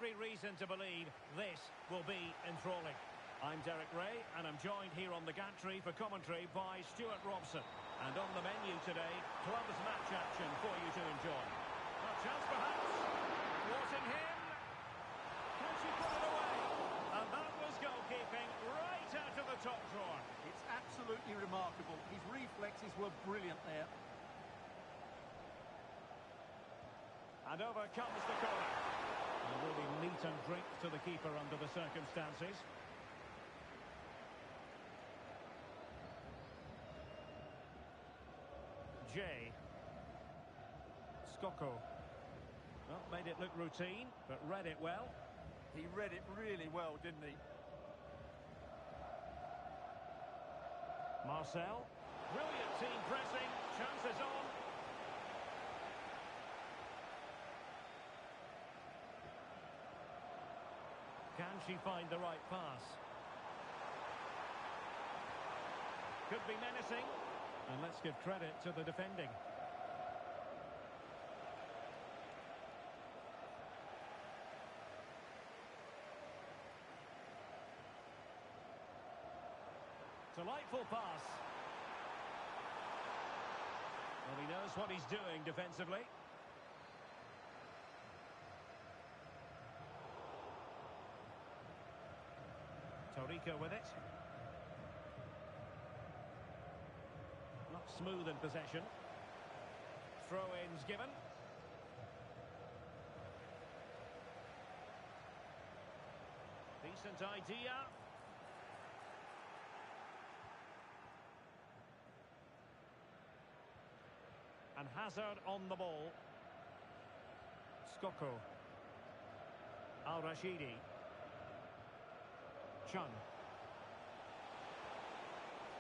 every reason to believe this will be enthralling. I'm Derek Ray, and I'm joined here on the gantry for commentary by Stuart Robson. And on the menu today, clubs match action for you to enjoy. A chance perhaps, thwarting him. Can she put it away? And that was goalkeeping right out of the top drawer. It's absolutely remarkable. His reflexes were brilliant there. And over comes the corner. And really meat and drink to the keeper under the circumstances. Jay. Skoko. Well, made it look routine, but read it well. He read it really well, didn't he? Marcel. Brilliant team pressing. Chances on. Can she find the right pass? Could be menacing. And let's give credit to the defending. Delightful pass. Well, he knows what he's doing defensively. Torrico with it. Not smooth in possession. Throw-ins given. Decent idea. And Hazard on the ball. Skoko. Al-Rashidi. Chun.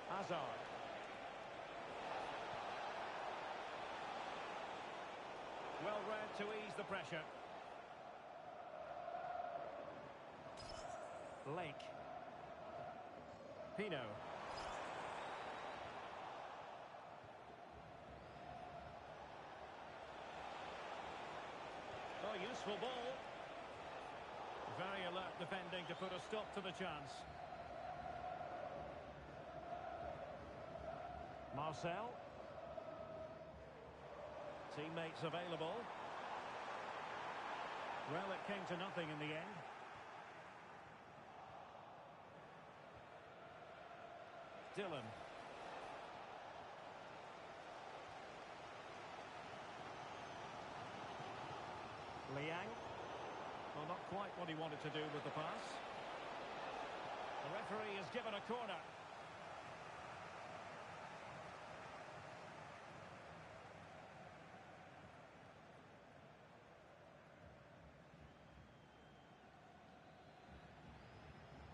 Hazard. Well read to ease the pressure. Lake. Pino. Oh, useful ball. Very alert defending to put a stop to the chance. Marcel. Teammates available. Well, it came to nothing in the end. Dylan. Liang. Well, not quite what he wanted to do with the pass. The referee has given a corner.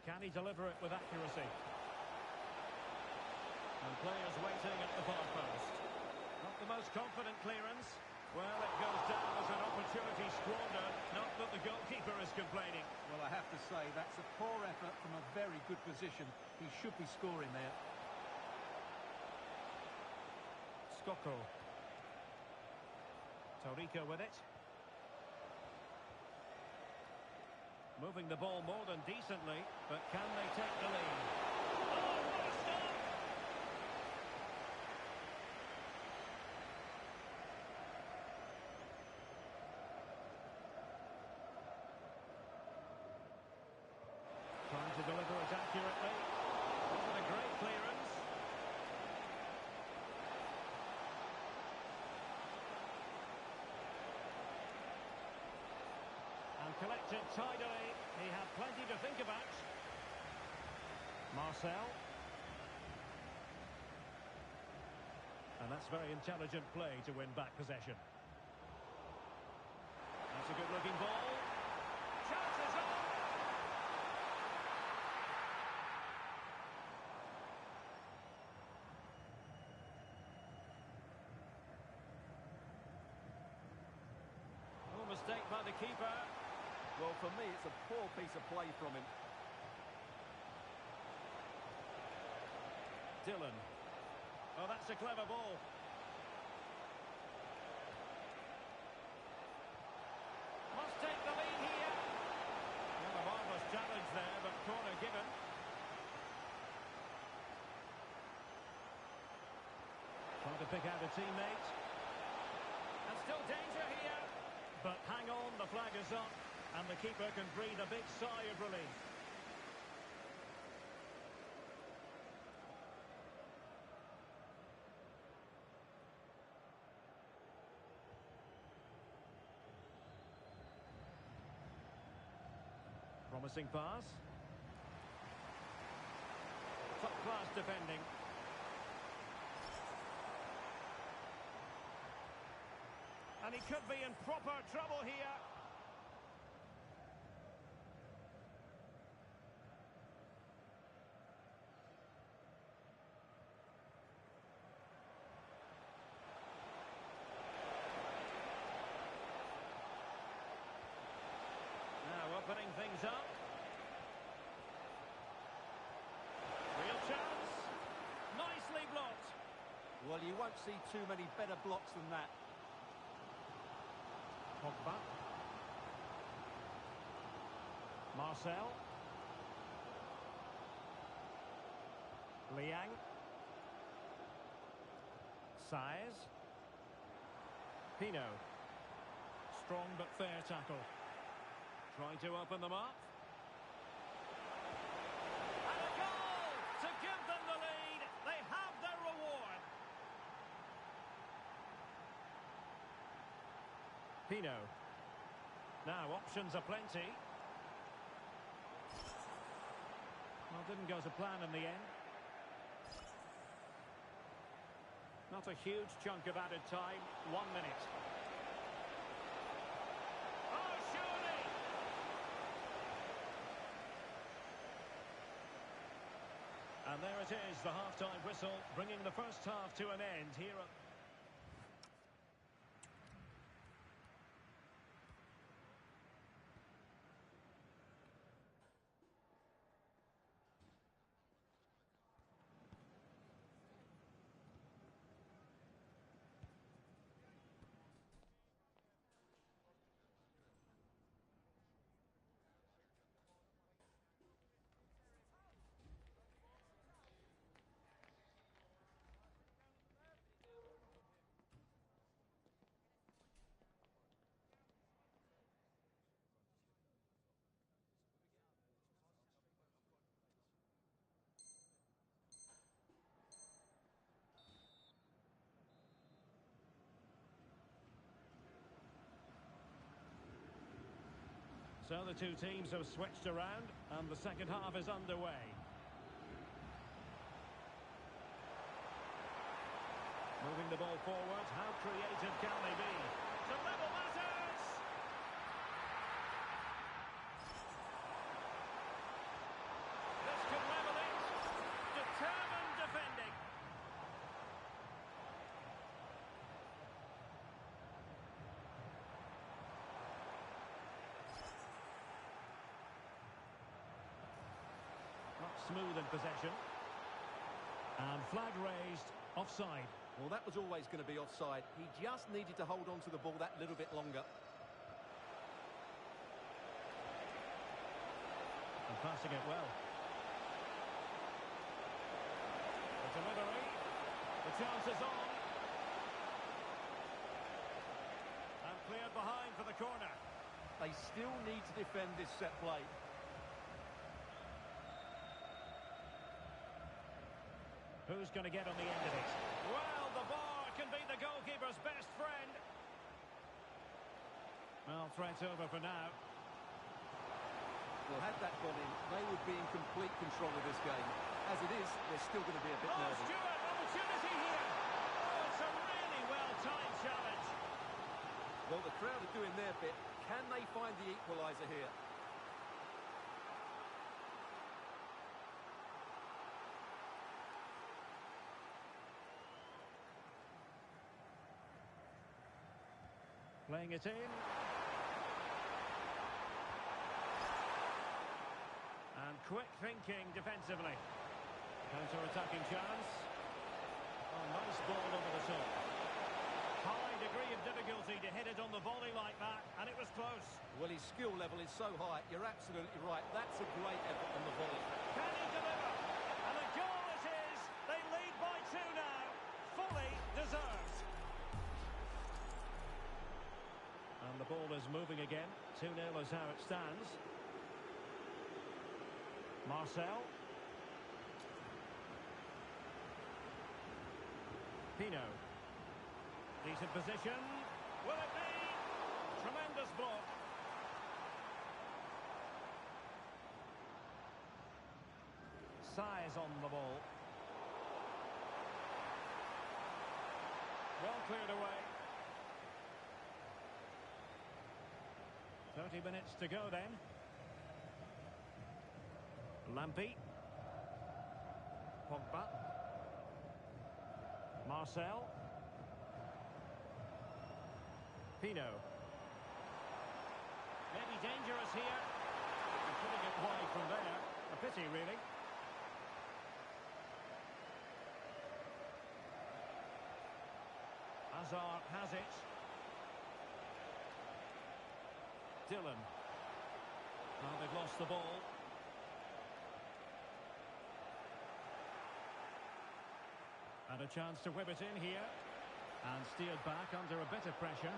Can he deliver it with accuracy? And players waiting at the far post. Not the most confident clearance. Well, it goes down as an opportunity squandered. Not that the goalkeeper is complaining. Well, I have to say, that's a poor effort from a very good position. He should be scoring there. Skoko. Torrico with it. Moving the ball more than decently, but can they take the lead? Oh, what a stop! Trying to deliver it accurately. What a great clearance. And collected tidily. He had plenty to think about. Marcel. And that's very intelligent play to win back possession. That's a good-looking ball. Chances on! Oh, mistake by the keeper. Well, for me, it's a poor piece of play from him. Dylan. Oh, that's a clever ball. Must take the lead here. pick out a teammate. And still danger here. But hang on, the flag is up. And the keeper can breathe a big sigh of relief. Promising pass. Top-class defending. And he could be in proper trouble here. Now opening things up. Real chance. Nicely blocked. Well, you won't see too many better blocks than that. Pogba. Marcel. Liang. Saez. Pino. Strong but fair tackle. Trying to open them up. And a goal to give them the lead. They have their reward. Pino. Now options are plenty. Well, didn't go to plan in the end. Not a huge chunk of added time. 1 minute. Oh, surely! And there it is, the half-time whistle, bringing the first half to an end here at... So the two teams have switched around and the second half is underway. Moving the ball forward, how creative can they be? To level matters! This could level it. Determined defending. Not smooth in possession. And flag raised, offside. Well, that was always going to be offside. He just needed to hold on to the ball that little bit longer. And passing it well. The delivery. The chance is on. And cleared behind for the corner. They still need to defend this set play. Who's going to get on the end of it? Well, the bar can be the goalkeeper's best friend. Well, threat's over for now. Well, had that gone in, they would be in complete control of this game. As it is, they're still going to be a bit nervous. Stewart, opportunity here. Oh, it's a really well-timed challenge. Well, the crowd are doing their bit. Can they find the equaliser here? Playing it in. And quick thinking defensively. Counter-attacking chance. Oh, nice ball over the top. High degree of difficulty to hit it on the volley like that, and it was close. Well, his skill level is so high, you're absolutely right. That's a great effort on the volley. Can he deliver? And a goal it is! They lead by 2 now. fully deserved. And the ball is moving again. 2-0 is how it stands. Marcel. Pino. Decent position. Will it be? Tremendous block. Size on the ball. Well cleared away. 30 minutes to go then. Lampy. Pogba. Marcel. Pino. Maybe dangerous here. And putting it wide from there. A pity, really. Hazard has it. Dylan. Now they've lost the ball. And a chance to whip it in here. And steered back under a bit of pressure.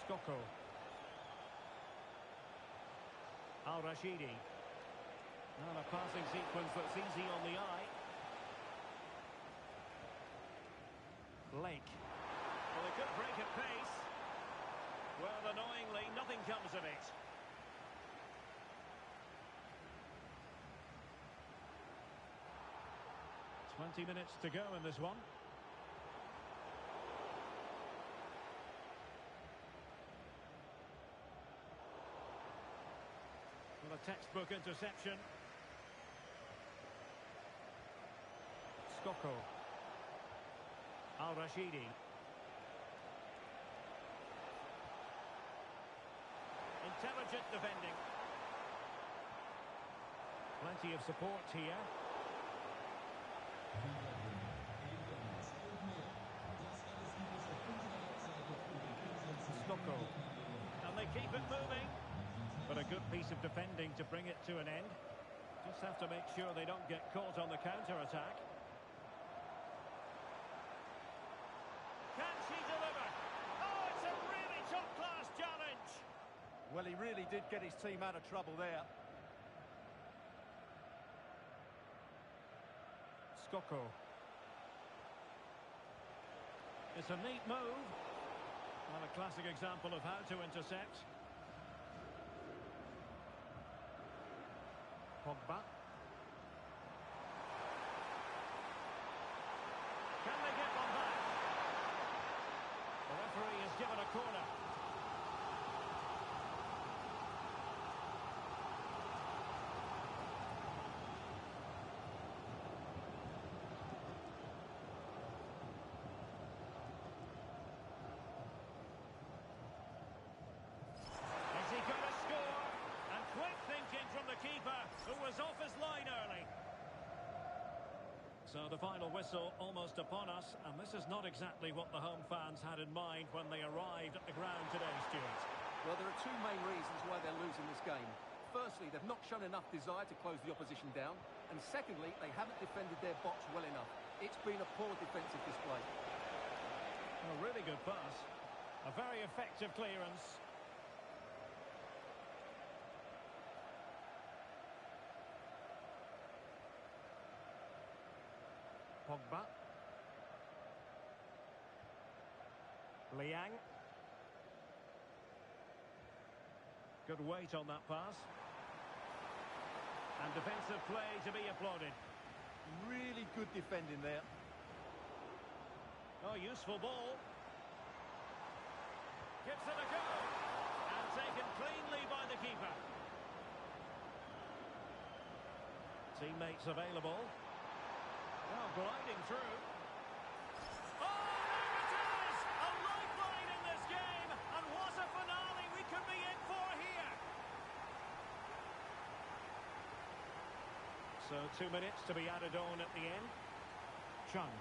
Skoko. Al-Rashidi. Now a passing sequence that's easy on the eye. Lake. Well, they could break at pace. Well, annoyingly, nothing comes of it. "20 minutes to go in this one. Well, a textbook interception. Skoko. Al-Rashidi. Intelligent defending. Plenty of support here. Skoko. And they keep it moving. But a good piece of defending to bring it to an end. Just have to make sure they don't get caught on the counter-attack. Can she deliver? Oh, it's a really top-class challenge. Well, he really did get his team out of trouble there. Skoko. It's a neat move. Well, a classic example of how to intercept. Pogba. Can they get one back? The referee has given a corner. Is he going to score? And quick thinking from the keeper, who was off his line early. So the final whistle almost upon us, and this is not exactly what the home fans had in mind when they arrived at the ground today, Stuart. Well, there are two main reasons why they're losing this game. Firstly, they've not shown enough desire to close the opposition down. And secondly, they haven't defended their box well enough. It's been a poor defensive display. A really good pass. A very effective clearance. Pogba. Liang. Good weight on that pass. And defensive play to be applauded. Really good defending there. Oh, useful ball. Gives it a go. And taken cleanly by the keeper. Teammates available. Oh, gliding through. Oh, there it is! A lifeline in this game. And what a finale we could be in for here. So 2 minutes to be added on at the end. Chung.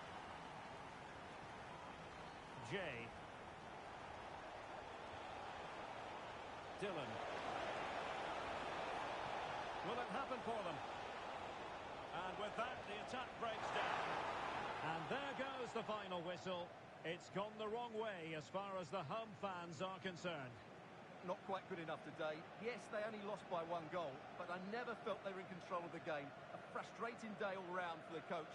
Jay. Dylan. Will it happen for them? And with that, the attack breaks down. And there goes the final whistle. It's gone the wrong way as far as the home fans are concerned. Not quite good enough today. Yes, they only lost by 1 goal, but I never felt they were in control of the game. A frustrating day all round for the coach.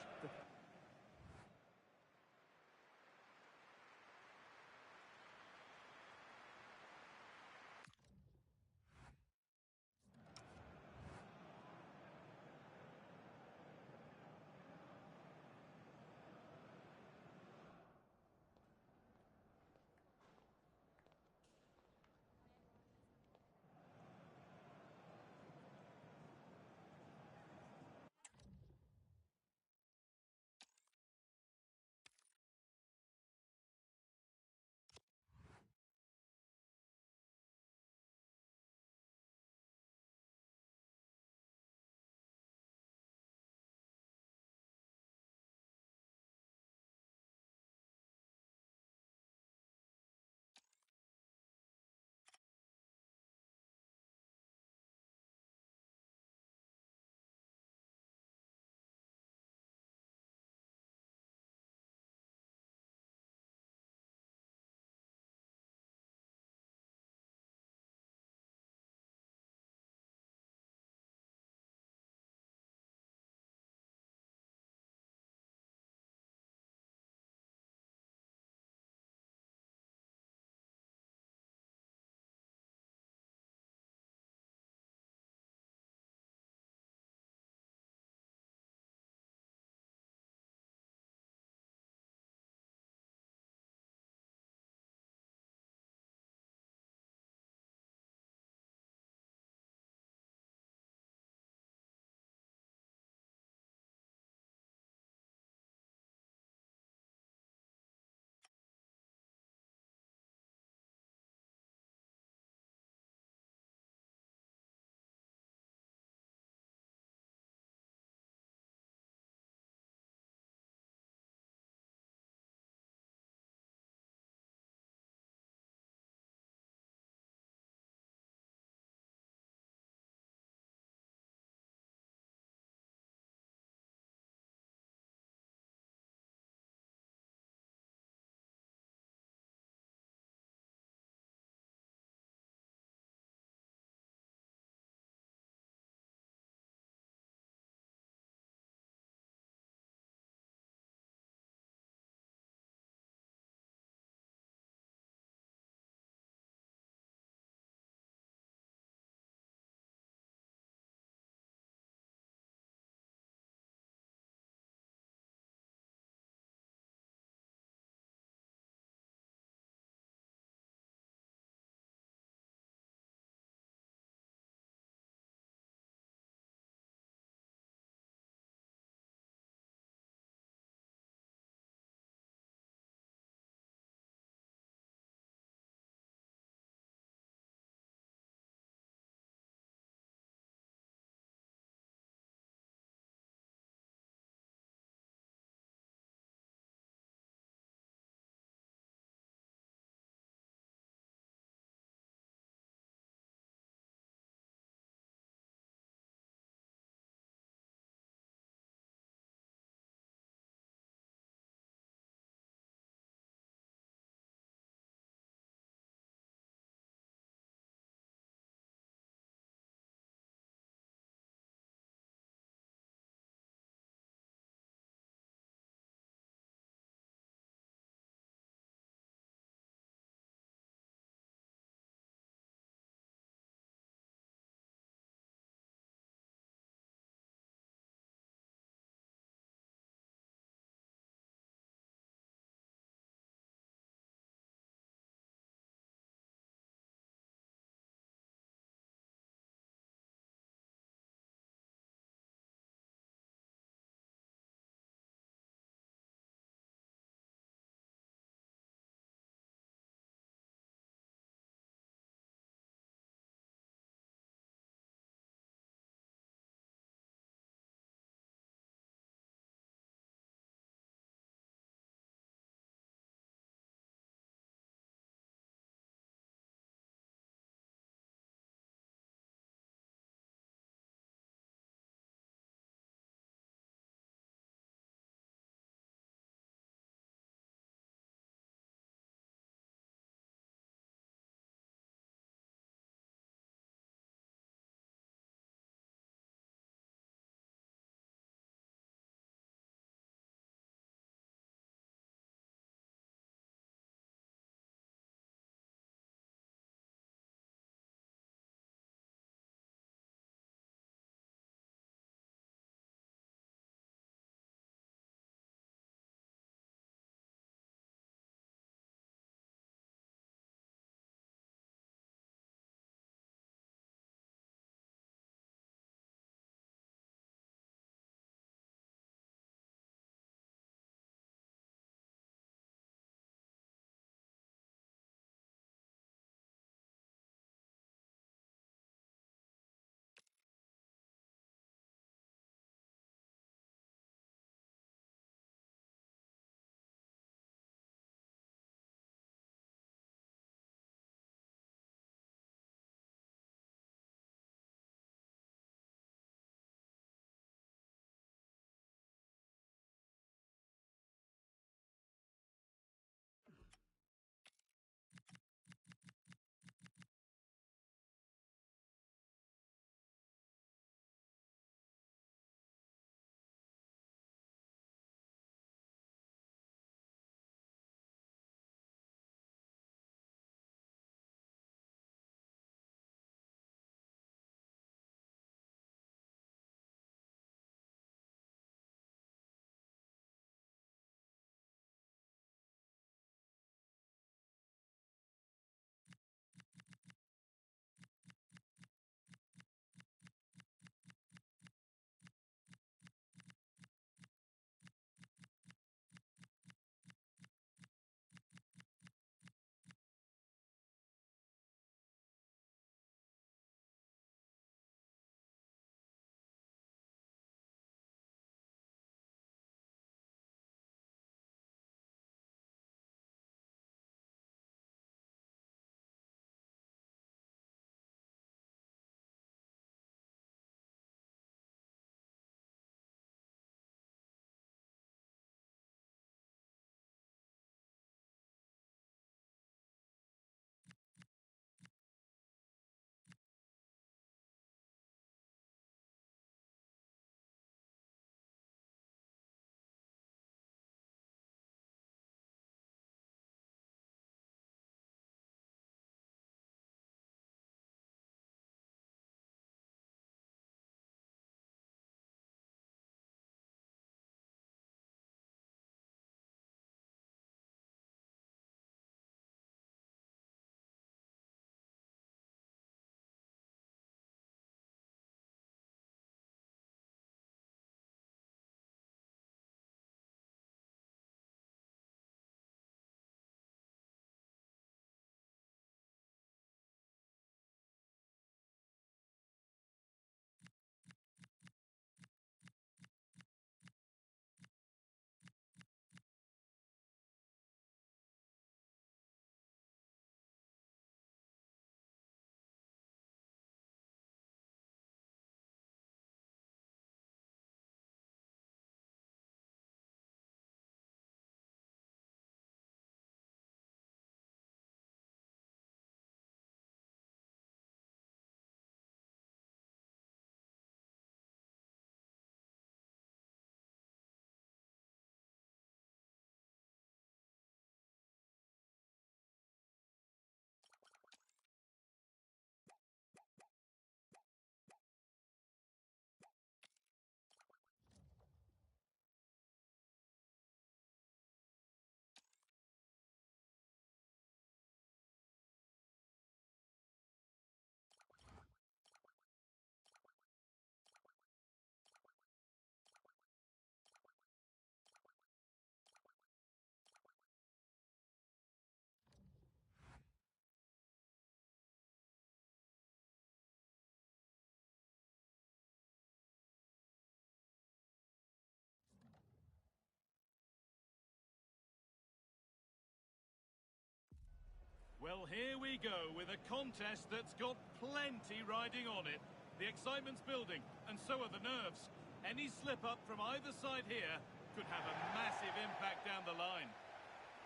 Well, here we go with a contest that's got plenty riding on it. The excitement's building, and so are the nerves. Any slip-up from either side here could have a massive impact down the line.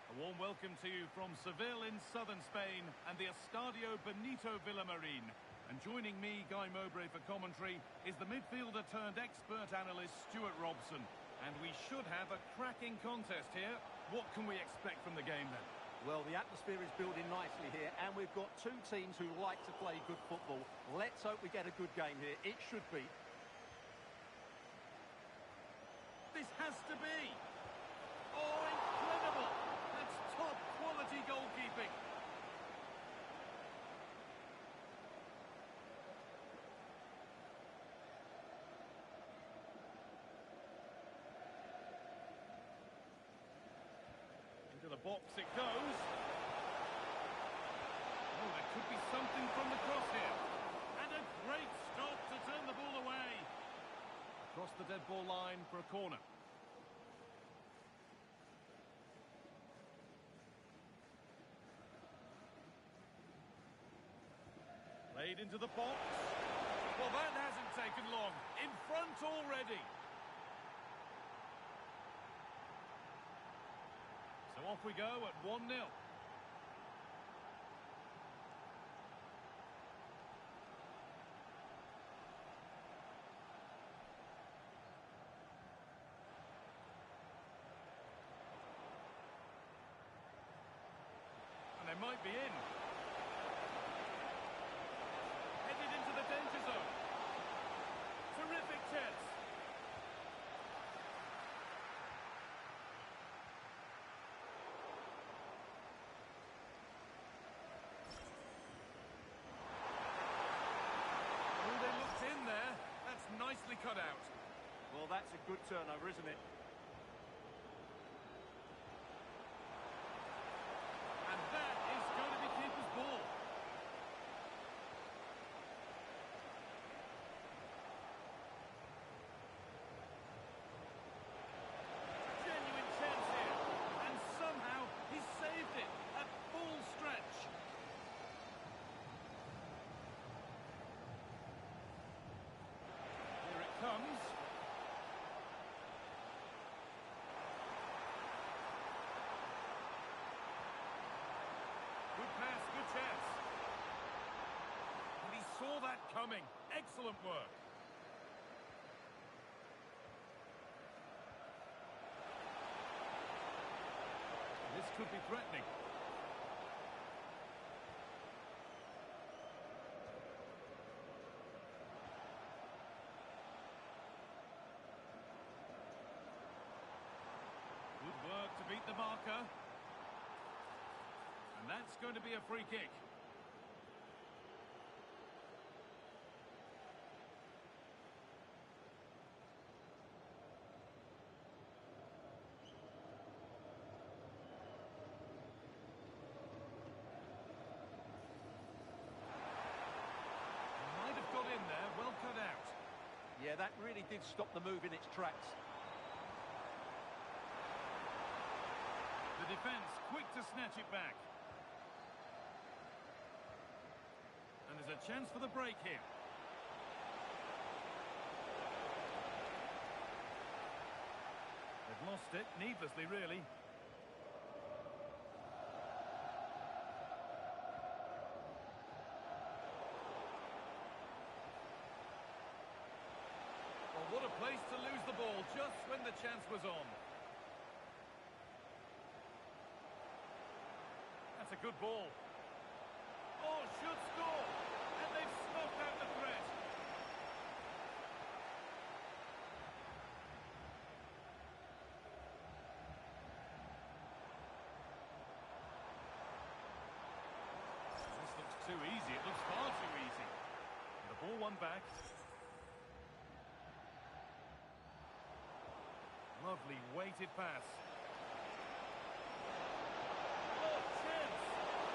A warm welcome to you from Seville in southern Spain and the Estadio Benito Villamarin. And joining me, Guy Mowbray, for commentary is the midfielder-turned-expert analyst Stuart Robson. And we should have a cracking contest here. What can we expect from the game then? Well, the atmosphere is building nicely here, and we've got two teams who like to play good football. Let's hope we get a good game here. It should be. This has to be. Oh, incredible! That's top-quality goalkeeping. Into the box it goes. Oh, there could be something from the cross here. And a great stop to turn the ball away. Across the dead ball line for a corner. Played into the box. Well, that hasn't taken long. In front already. So off we go at 1-0. And they might be in. Headed into the danger zone. Terrific chance. Oh, they looked in there. That's nicely cut out. Well, that's a good turnover, isn't it? And that is going to be keeper's ball. Genuine chance here. And somehow he saved it at full stretch. Here it comes. Good pass, good chance. And he saw that coming. Excellent work. This could be threatening. Good work to beat the marker. And that's going to be a free kick. Might have got in there, well cut out. Yeah, that really did stop the move in its tracks. The defence quick to snatch it back. And there's a chance for the break here. They've lost it, needlessly really. Well, what a place to lose the ball just when the chance was on. That's a good ball. Oh, should score! And they've smoked out the threat. This looks too easy. It looks far too easy. The ball won back. Lovely weighted pass. Oh, chance!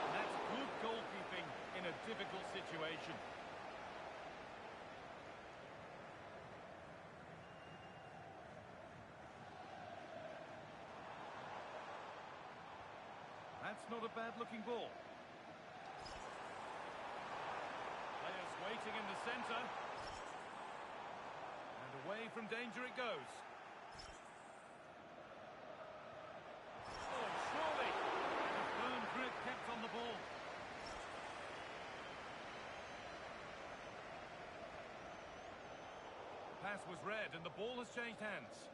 And that's good goalkeeping in a difficult situation. That's not a bad-looking ball. Waiting in the centre. And away from danger it goes. Oh, surely! A firm grip kept on the ball. The pass was read and the ball has changed hands.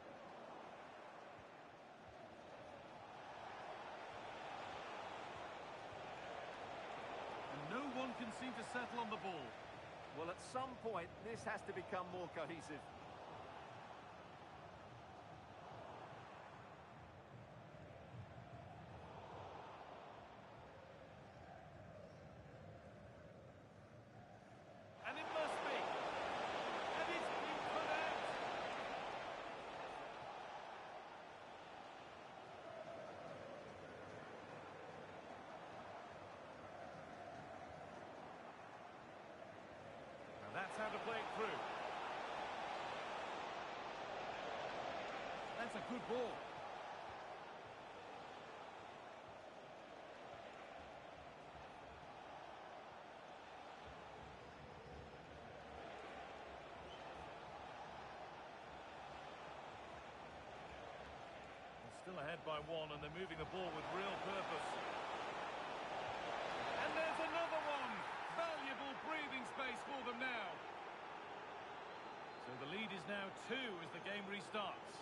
No one can seem to settle on the ball. Well, at some point, this has to become more cohesive. And it must be. And it's been put out. That's how to play it through. That's a good ball. They're still ahead by one and they're moving the ball with real purpose. And there's another one. Valuable breathing space for them now. So the lead is now 2 as the game restarts.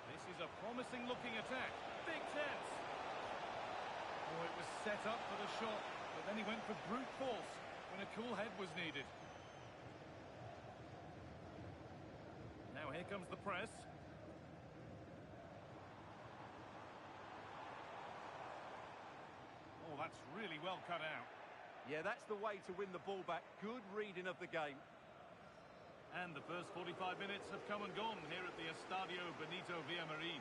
This is a promising looking attack. Big chance. Oh, it was set up for the shot, but then he went for brute force when a cool head was needed. Now here comes the press. Oh, that's really well cut out. Yeah, that's the way to win the ball back. Good reading of the game. And the first 45 minutes have come and gone here at the Estadio Benito Villamarín.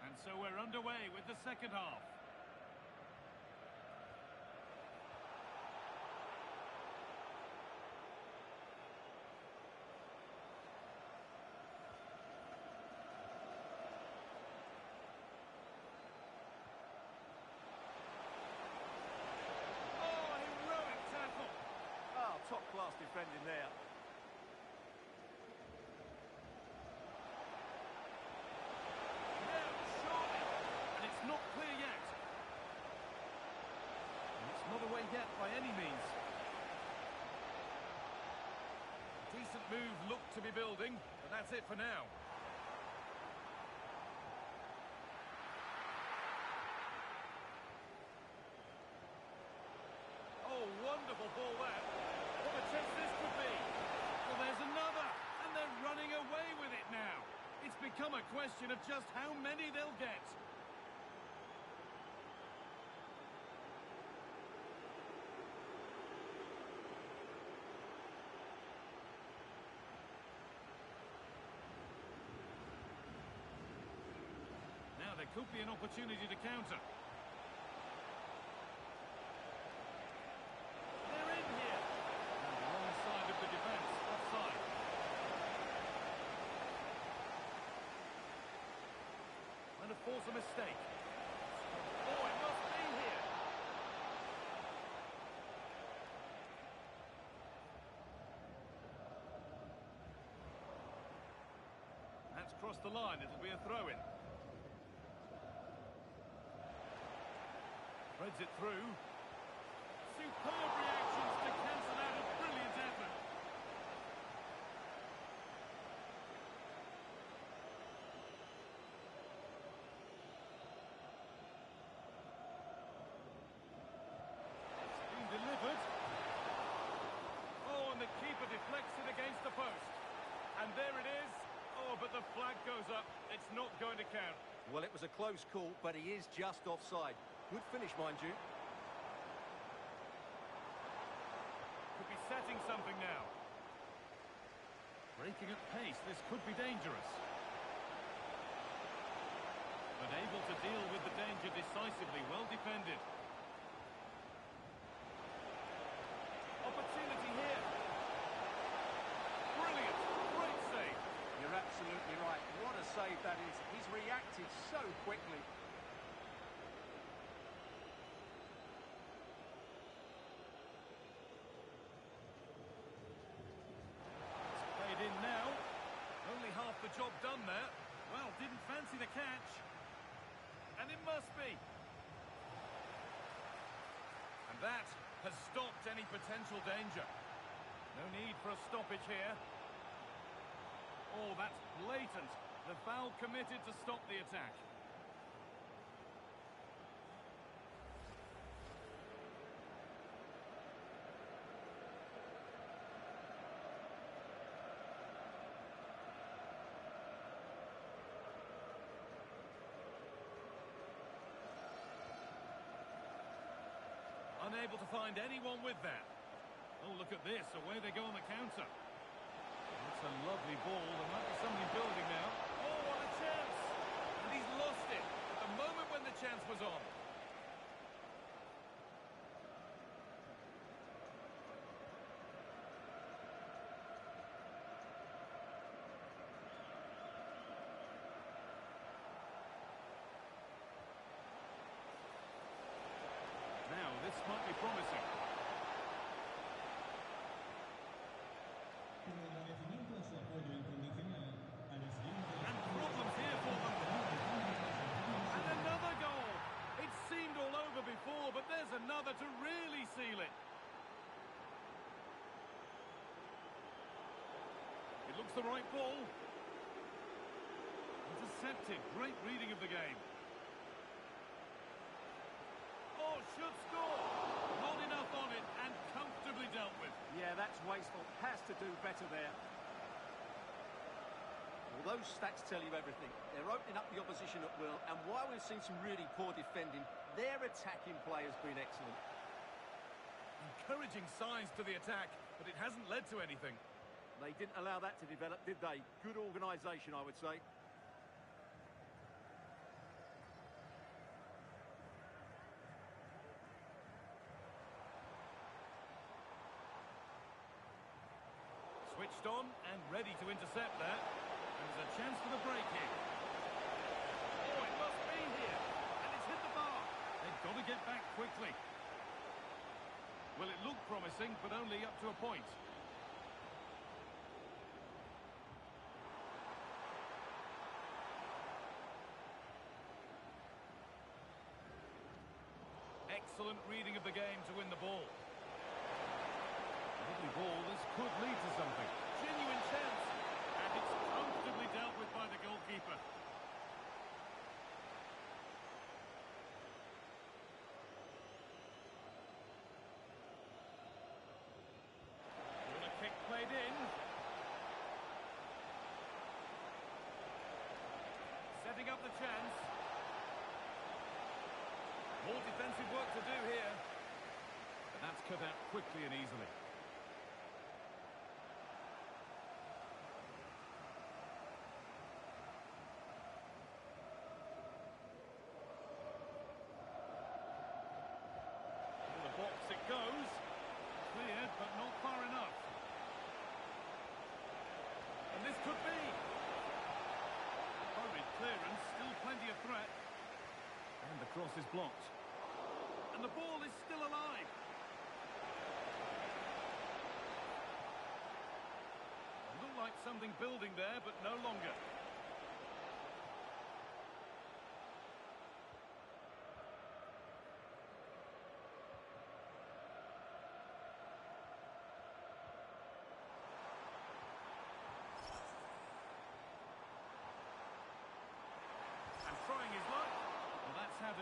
And so we're underway with the second half. Oh, heroic tackle. Oh, top-class defending there. Not clear yet. And it's not away yet by any means. Decent move looked to be building, but that's it for now. Oh, wonderful ball that. What a chance this could be. Well, there's another, and they're running away with it now. It's become a question of just how many they'll get. There could be an opportunity to counter. They're in here. And the wrong side of the defence, offside. Trying to force a mistake. Oh, it must be here. across the line. It'll be a throw-in. Threads it through. Superb reactions to cancel out a brilliant effort. It's been delivered. Oh, and the keeper deflects it against the post. And there it is. Oh, but the flag goes up. It's not going to count. Well, it was a close call, but he is just offside. Good finish, mind you. Could be setting something now. Breaking at pace, this could be dangerous. But able to deal with the danger decisively, well defended. Opportunity here. Brilliant, great save. You're absolutely right. What a save that is. He's reacted so quickly. Played in now. Only half the job done there. Well, didn't fancy the catch. And it must be. And that has stopped any potential danger. No need for a stoppage here. Oh, that's blatant. The foul committed to stop the attack. Unable to find anyone with that. Oh, look at this. Away they go on the counter. That's a lovely ball. There might be somebody building now. Oh, what a chance! And he's lost it at the moment when the chance was on. Now, this might be promising. And problems here for them. And another goal. It seemed all over before, but there's another to really seal it. It looks the right ball. Intercepted. Great reading of the game. Oh, should score. Not enough on it and comfortably dealt with. Yeah, that's wasteful. Has to do better there. Well, those stats tell you everything. They're opening up the opposition at will, and while we've seen some really poor defending, their attacking play has been excellent. Encouraging signs to the attack, but it hasn't led to anything. They didn't allow that to develop, did they? Good organisation, I would say. Switched on and ready to intercept that. And there's a chance for the break here. Oh, it must be here. And it's hit the bar. They've got to get back quickly. Well, it looked promising, but only up to a point. Excellent reading of the game to win the ball. Lovely ball, this could lead to something. Genuine chance. And it's comfortably dealt with by the goalkeeper. Corner kick played in. Setting up the chance. More defensive work to do here. But that's cut out quickly and easily. It goes. Cleared, but not far enough. And this could be. Hurried clearance, still plenty of threat. And the cross is blocked. And the ball is still alive. Looked like something building there, but no longer.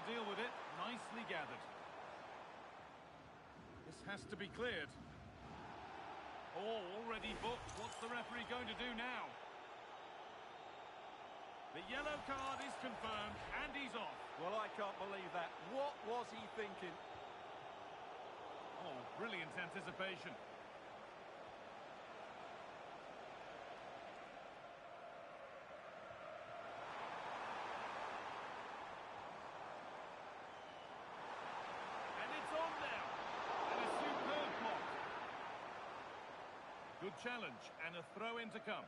to deal with it. Nicely gathered. This has to be cleared. Oh, already booked. What's the referee going to do now? The yellow card is confirmed, and he's off. Well, I can't believe that. What was he thinking? Oh, brilliant anticipation. And it's on now. And a superb block. Good challenge, and a throw-in to come.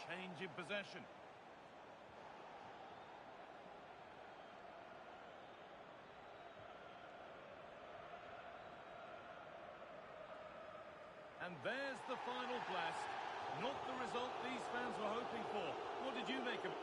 Change in possession. And there's the final blast. Not the result these fans were hoping for. What did you make of it?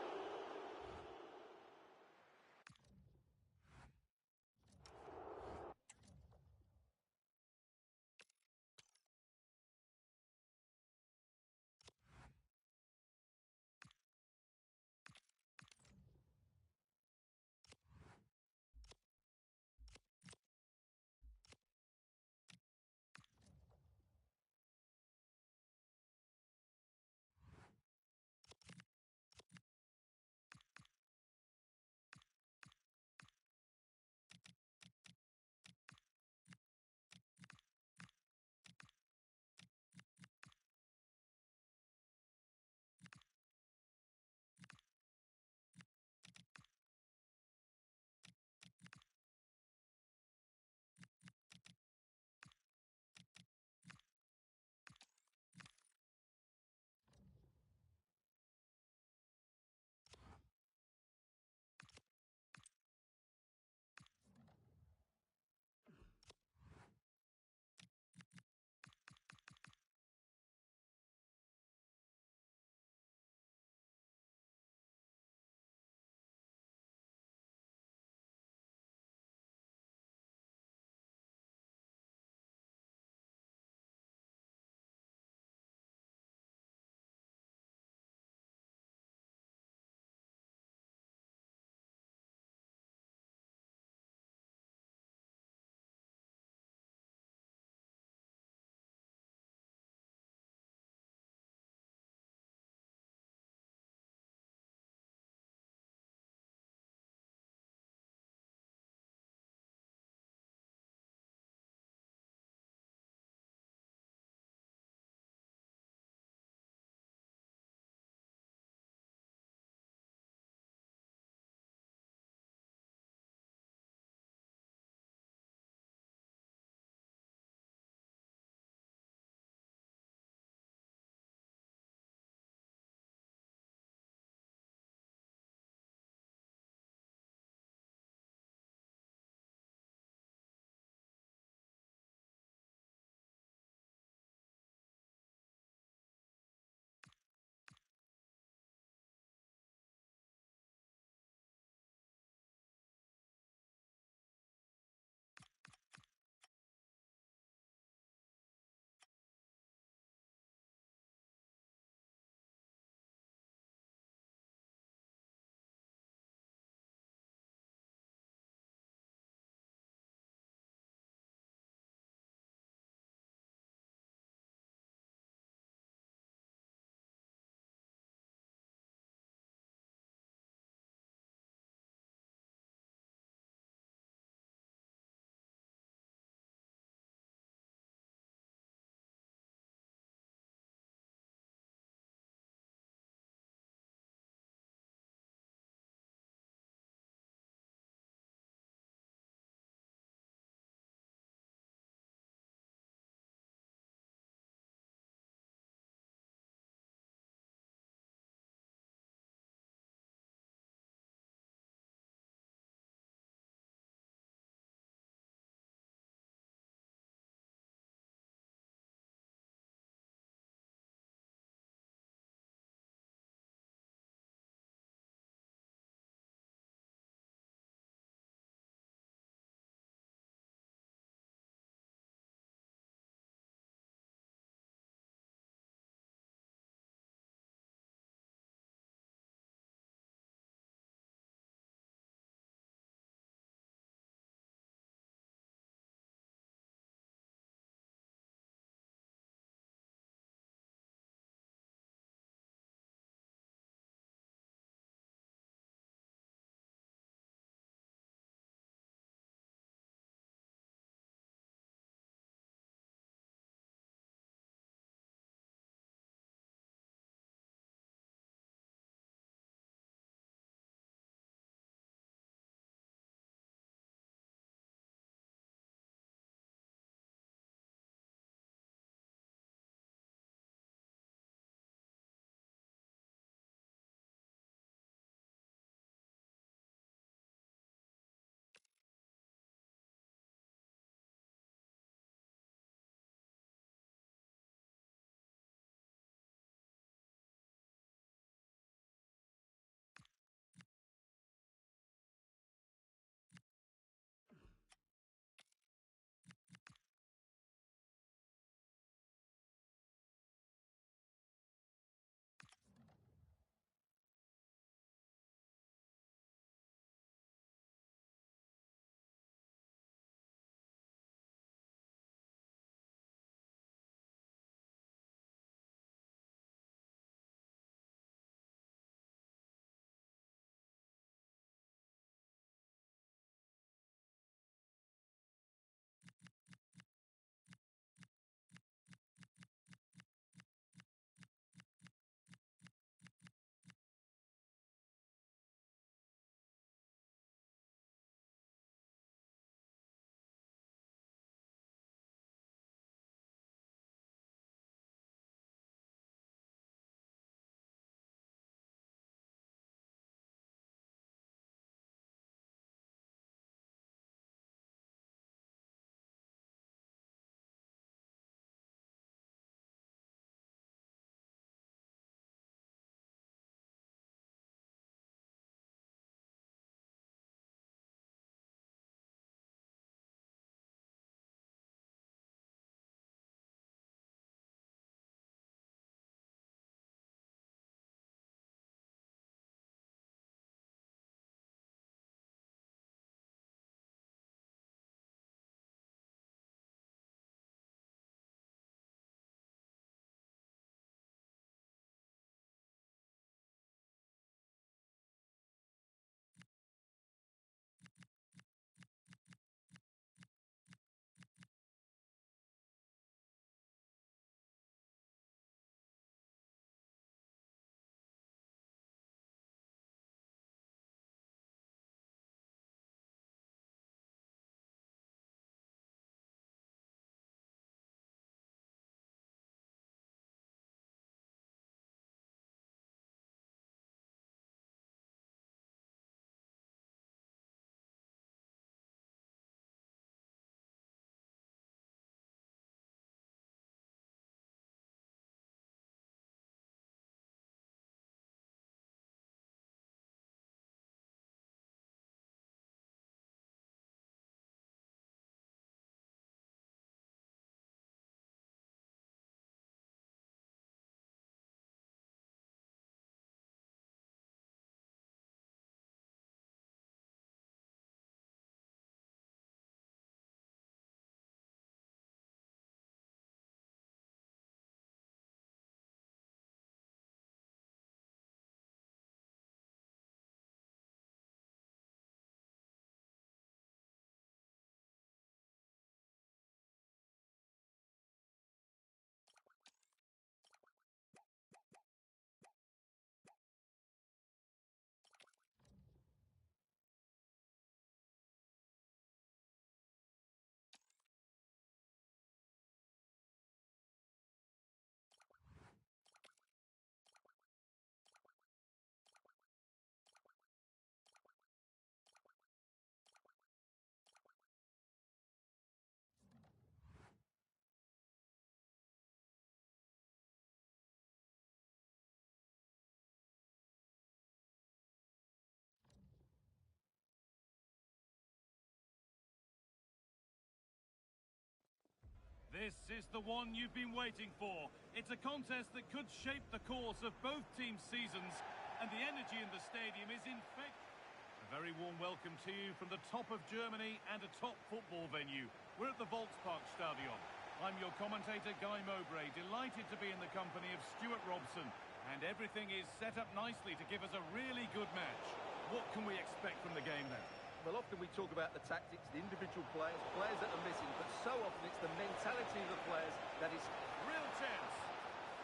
This is the one you've been waiting for. It's a contest that could shape the course of both teams' seasons, and the energy in the stadium is infectious. A very warm welcome to you from the top of Germany and a top football venue. We're at the Volkspark Stadion. I'm your commentator, Guy Mowbray, delighted to be in the company of Stuart Robson, and everything is set up nicely to give us a really good match. What can we expect from the game then? Well, often we talk about the tactics, the individual players that are missing, but so often it's the mentality of the players that is Real tense.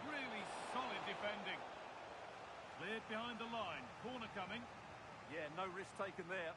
Really solid defending. Cleared behind the line. Corner coming. Yeah, no risk taken there.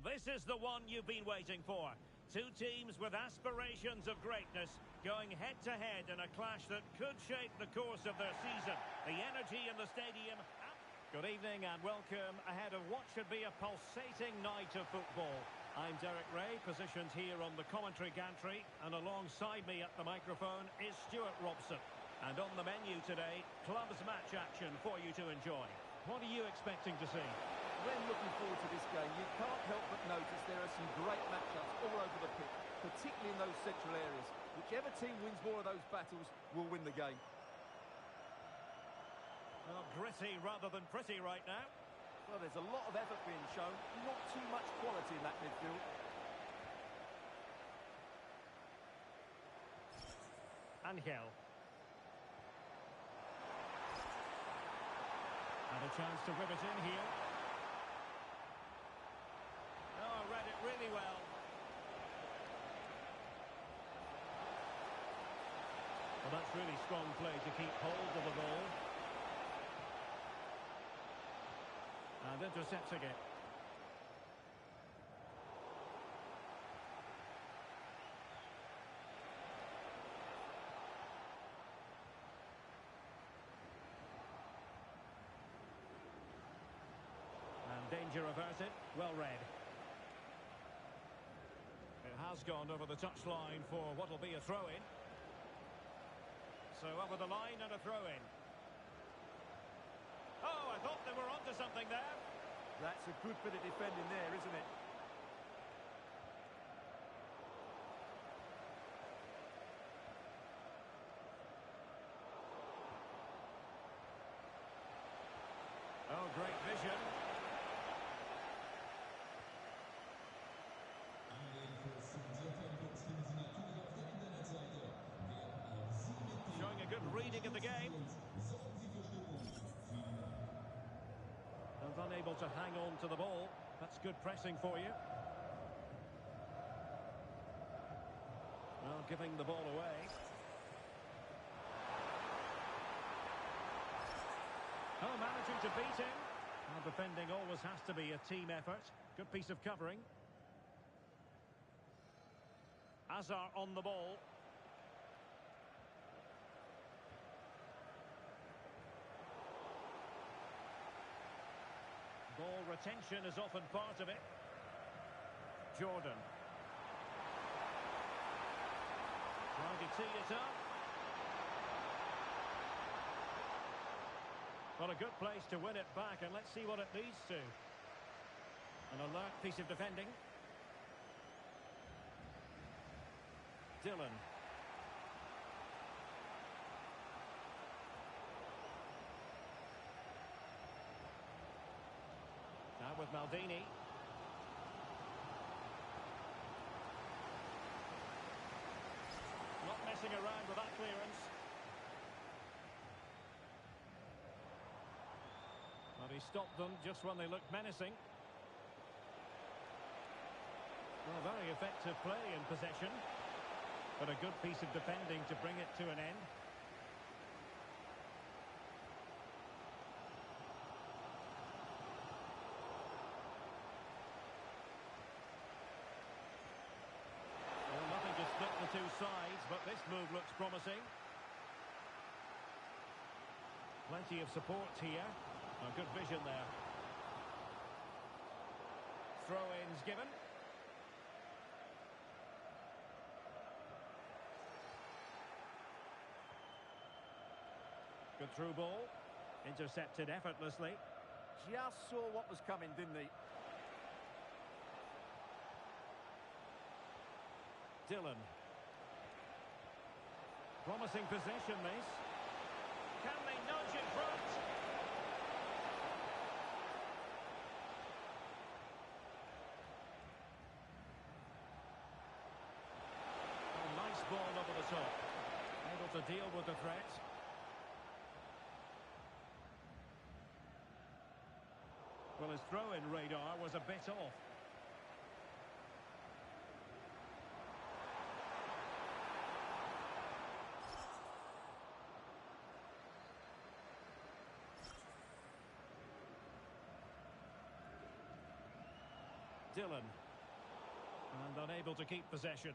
This is the one you've been waiting for. Two teams with aspirations of greatness going head-to-head in a clash that could shape the course of their season. The energy in the stadium. Good evening and welcome ahead of what should be a pulsating night of football. I'm Derek Ray, positioned here on the commentary gantry, and alongside me at the microphone is Stuart Robson. And on the menu today, clubs match action for you to enjoy. What are you expecting to see? When looking forward to this game, you can't help but notice there are some great matchups all over the pitch, particularly in those central areas. Whichever team wins more of those battles will win the game. Well, gritty rather than pretty right now. Well, there's a lot of effort being shown, not too much quality in that midfield. Angel. And a chance to whip it in here. Oh, read it really well. Well, that's really strong play to keep hold of the ball. And intercepts again. Danger averted. Well read. It has gone over the touchline for what will be a throw-in. So over the line and a throw-in. Oh, I thought they were onto something there. That's a good bit of defending there, isn't it? Oh, great vision. Showing a good reading of the game. And unable to hang on to the ball. That's good pressing for you. Well, giving the ball away. Oh, managing to beat him. Well, defending always has to be a team effort. Good piece of covering. Azar on the ball. Ball retention is often part of it. Jordan. Trying to tee it up. Well, a good place to win it back, and let's see what it leads to. An alert piece of defending. Dylan. Now with Maldini. Not messing around with that clearance. But he stopped them just when they looked menacing. Well, very effective play in possession. But a good piece of defending to bring it to an end. Well, nothing to split the two sides, but this move looks promising. Plenty of support here. A good vision there. Throw-ins given. Good through ball. Intercepted effortlessly. Just saw what was coming, didn't he? Dylan. Promising possession, this. Can they nudge in front? Oh, nice ball over the top. Able to deal with the threat. Well, his throw-in radar was a bit off. Dylan. And unable to keep possession.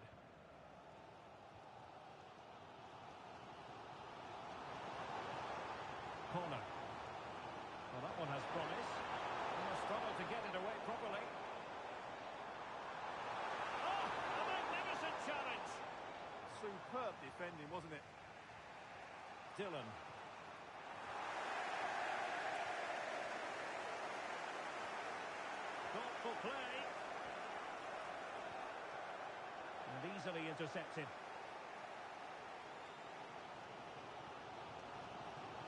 Corner. Well, that one has promise. Struggled to get it away properly. Oh, a magnificent challenge. Superb defending, wasn't it? Dylan. Thoughtful play. And easily intercepted.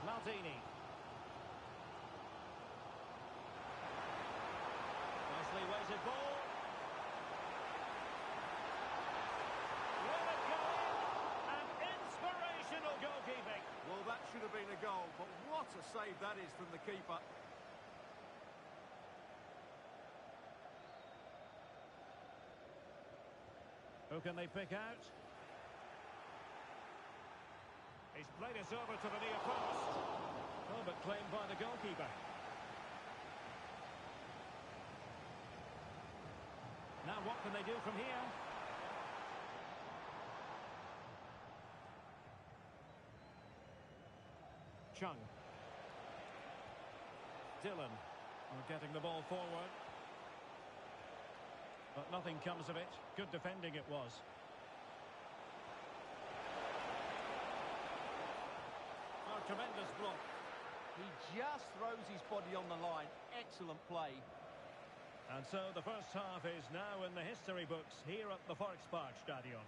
Maldini. Weighted ball. Will it go in? And inspirational goalkeeping. Well, that should have been a goal, but what a save that is from the keeper. Who can they pick out? He's played it over to the near post. Oh, but claimed by the goalkeeper. Now what can they do from here? Chung. Dylan. We're getting the ball forward. But nothing comes of it. Good defending it was. Oh, tremendous block. He just throws his body on the line. Excellent play. And so the first half is now in the history books here at the Volksparkstadion.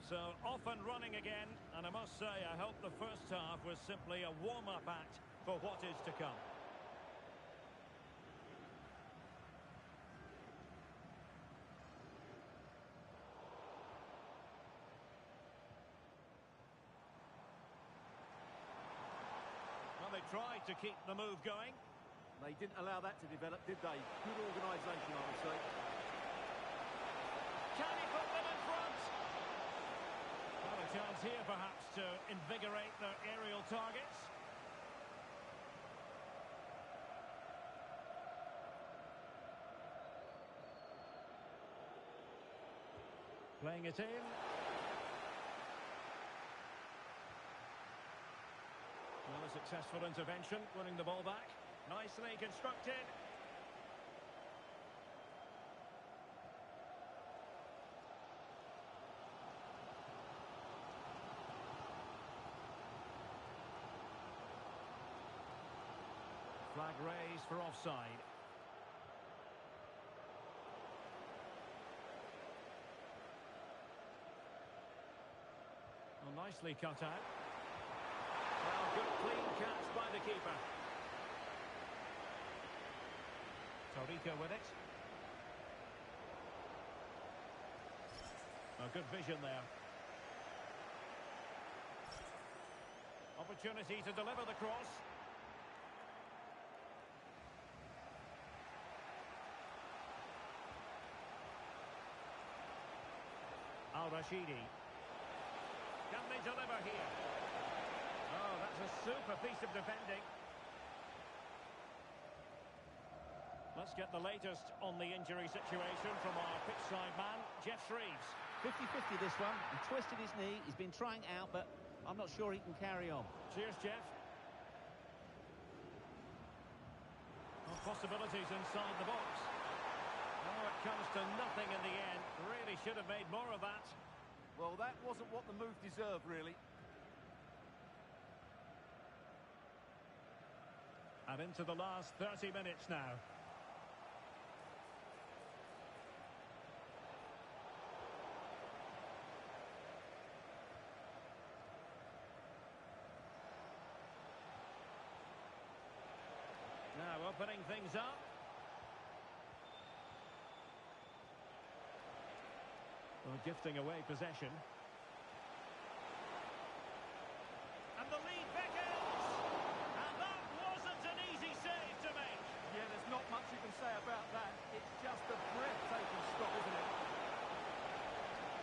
So off and running again, and I must say I hope the first half was simply a warm-up act for what is to come. Well, they tried to keep the move going. They didn't allow that to develop, did they? Good organisation, I would say. Can he put them in front? Well, a chance here perhaps to invigorate their aerial targets. Playing it in. Well, a successful intervention, winning the ball back. Nicely constructed. Flag raised for offside. Well, nicely cut out. Well, good clean catch by the keeper. Torrico with it. A good vision there. Opportunity to deliver the cross. Al-Rashidi. Can they deliver here? Oh, that's a super piece of defending. Let's get the latest on the injury situation from our pitchside man, Jeff Shreves. 50-50 this one. He twisted his knee. He's been trying out, but I'm not sure he can carry on. Cheers, Jeff. Well, possibilities inside the box. Oh, it comes to nothing in the end. Really should have made more of that. Well, that wasn't what the move deserved, really. And into the last 30 minutes now. Now opening things up. Well, gifting away possession. And the lead beckons! And that wasn't an easy save to make. Yeah, there's not much you can say about that. It's just a breathtaking stop, isn't it?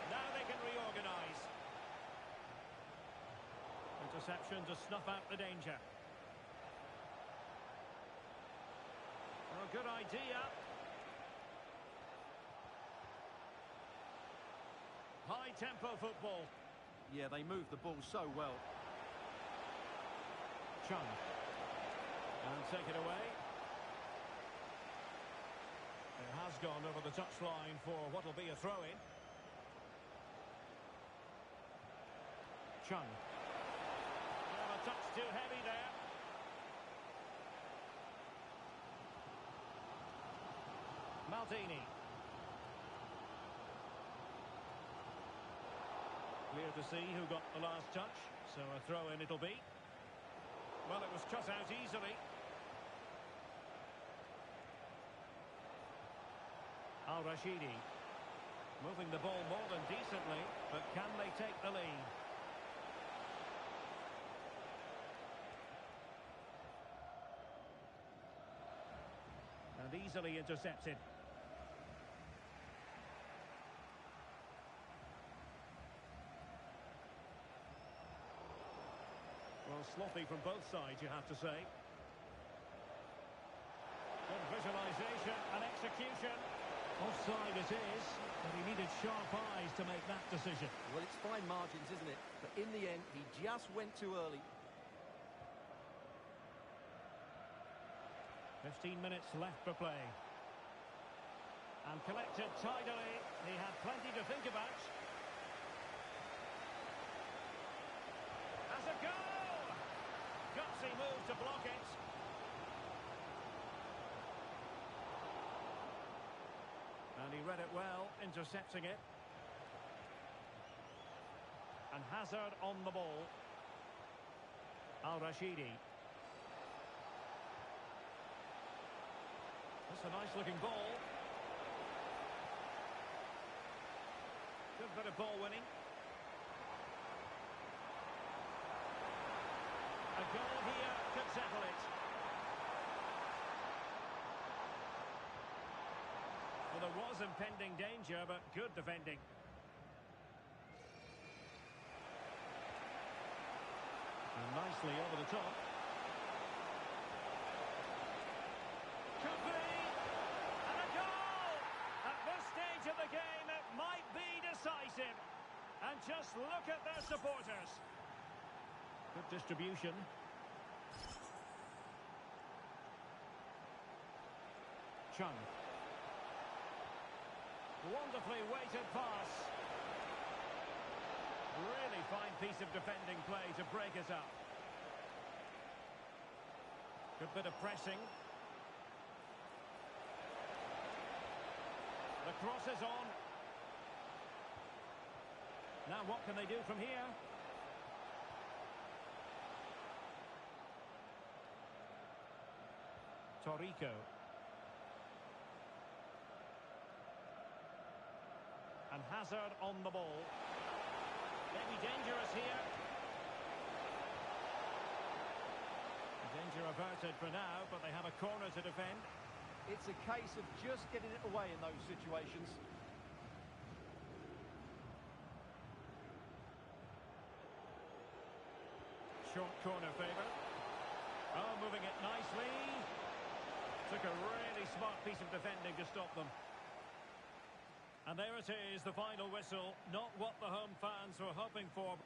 Now they can reorganise. Interception to snuff out the danger. Well, good idea. High-tempo football. Yeah, they moved the ball so well. Chung. And take it away. It has gone over the touchline for what will be a throw-in. Chung. Well, a touch too heavy there. Maldini. Clear to see who got the last touch, so a throw-in it'll be. Well, it was cut out easily. Al-Rashidi. Moving the ball more than decently, but can they take the lead? And easily intercepted. Well, sloppy from both sides, you have to say. Good visualisation and execution. Offside it is, but he needed sharp eyes to make that decision. Well, it's fine margins, isn't it? But in the end, he just went too early. 15 minutes left for play. And collected tidily. He had plenty to think about. Has a goal! Gutsy move to block it. And he read it well, intercepting it. And Hazard on the ball. Al-Rashidi. That's a nice-looking ball. Good bit of ball winning. A goal here could settle it. Well, there was impending danger, but good defending. And nicely over the top. Could be! And a goal! At this stage of the game, it might be decisive. And just look at their supporters. Good distribution. Chung. Wonderfully weighted pass. Really fine piece of defending play to break it up. Good bit of pressing. The cross is on. Now what can they do from here? Torrico. And Hazard on the ball. Maybe dangerous here. Danger averted for now, but they have a corner to defend. It's a case of just getting it away in those situations. Short corner favour. Oh, moving it nicely. Took a really smart piece of defending to stop them. And there it is, the final whistle. Not what the home fans were hoping for.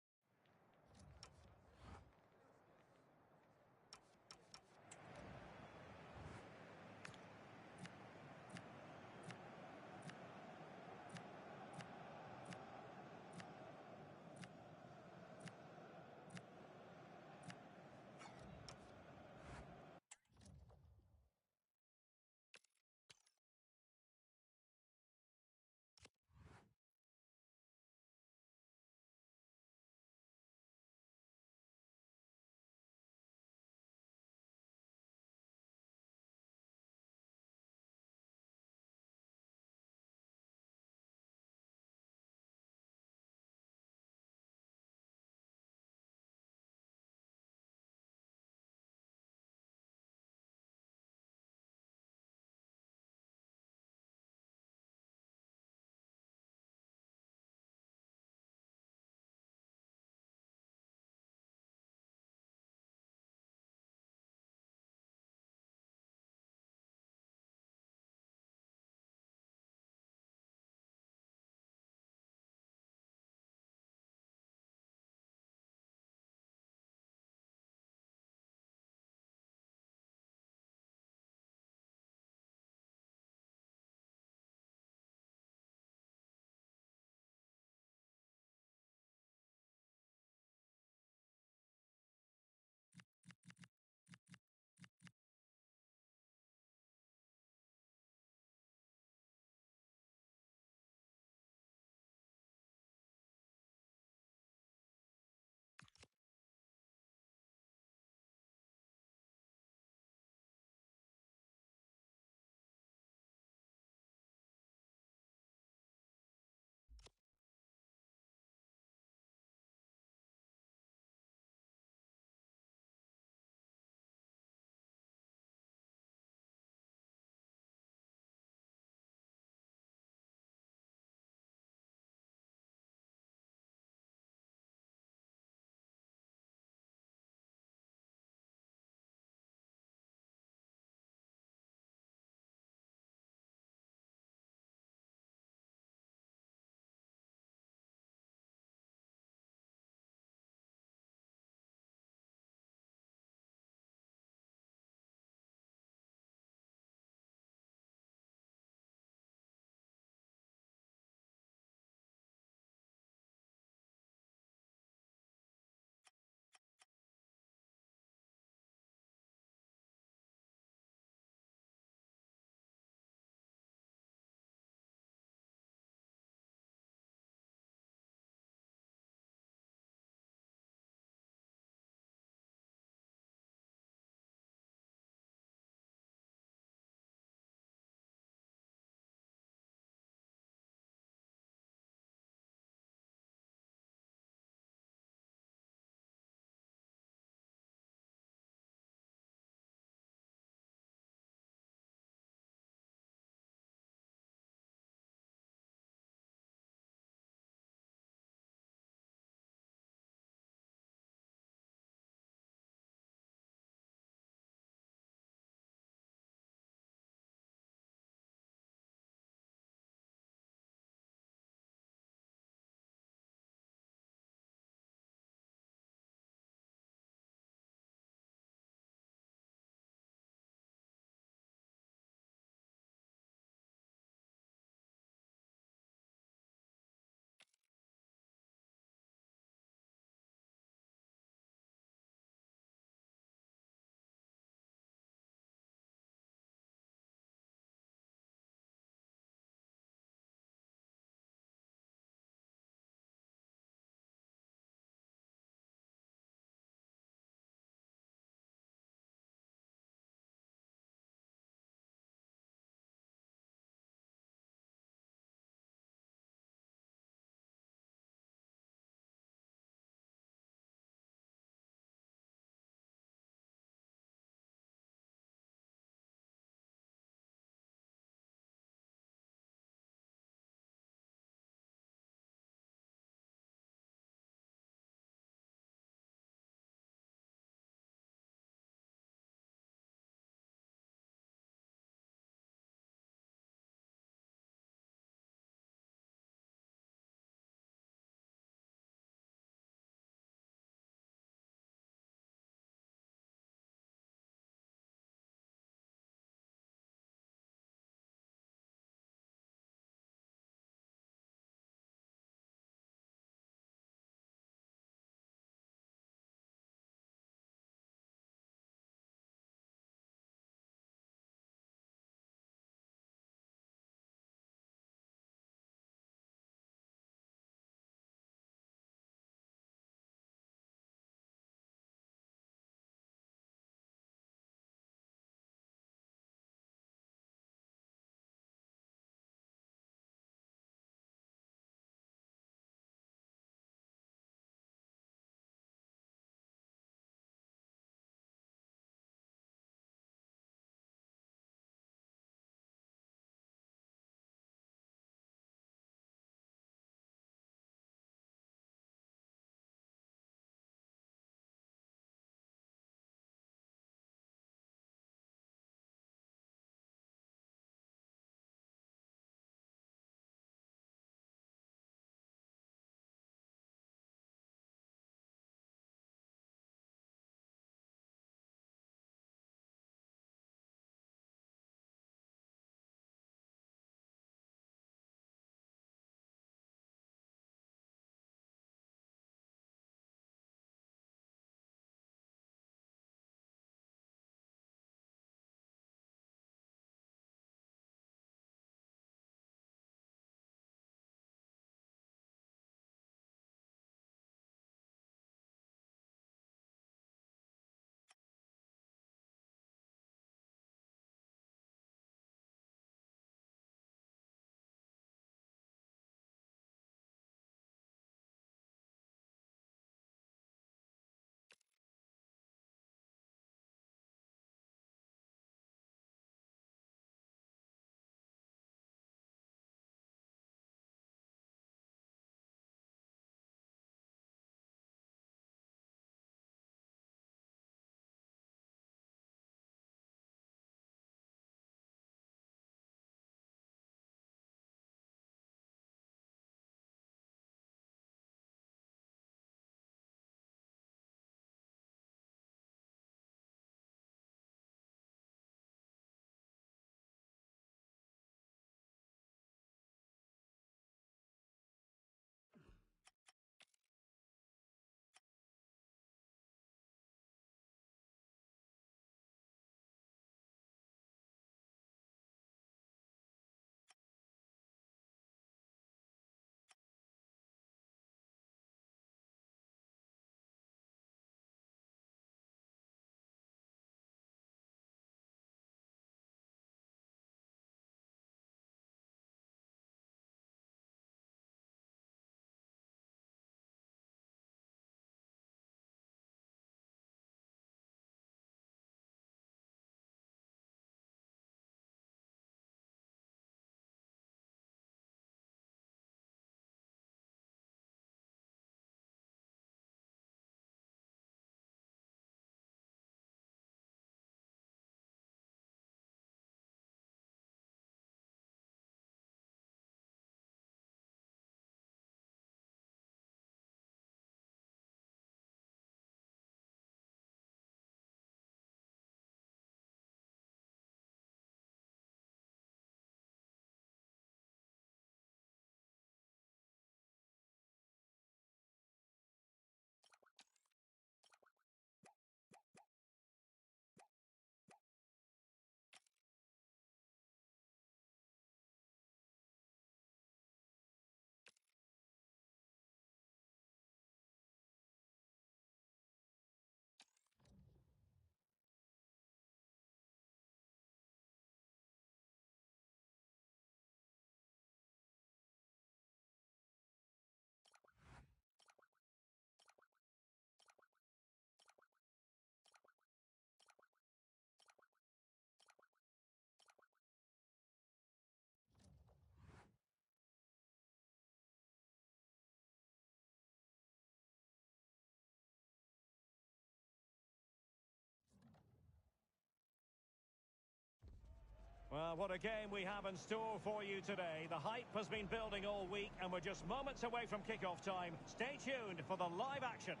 Well, what a game we have in store for you today. The hype has been building all week, and we're just moments away from kickoff time. Stay tuned for the live action.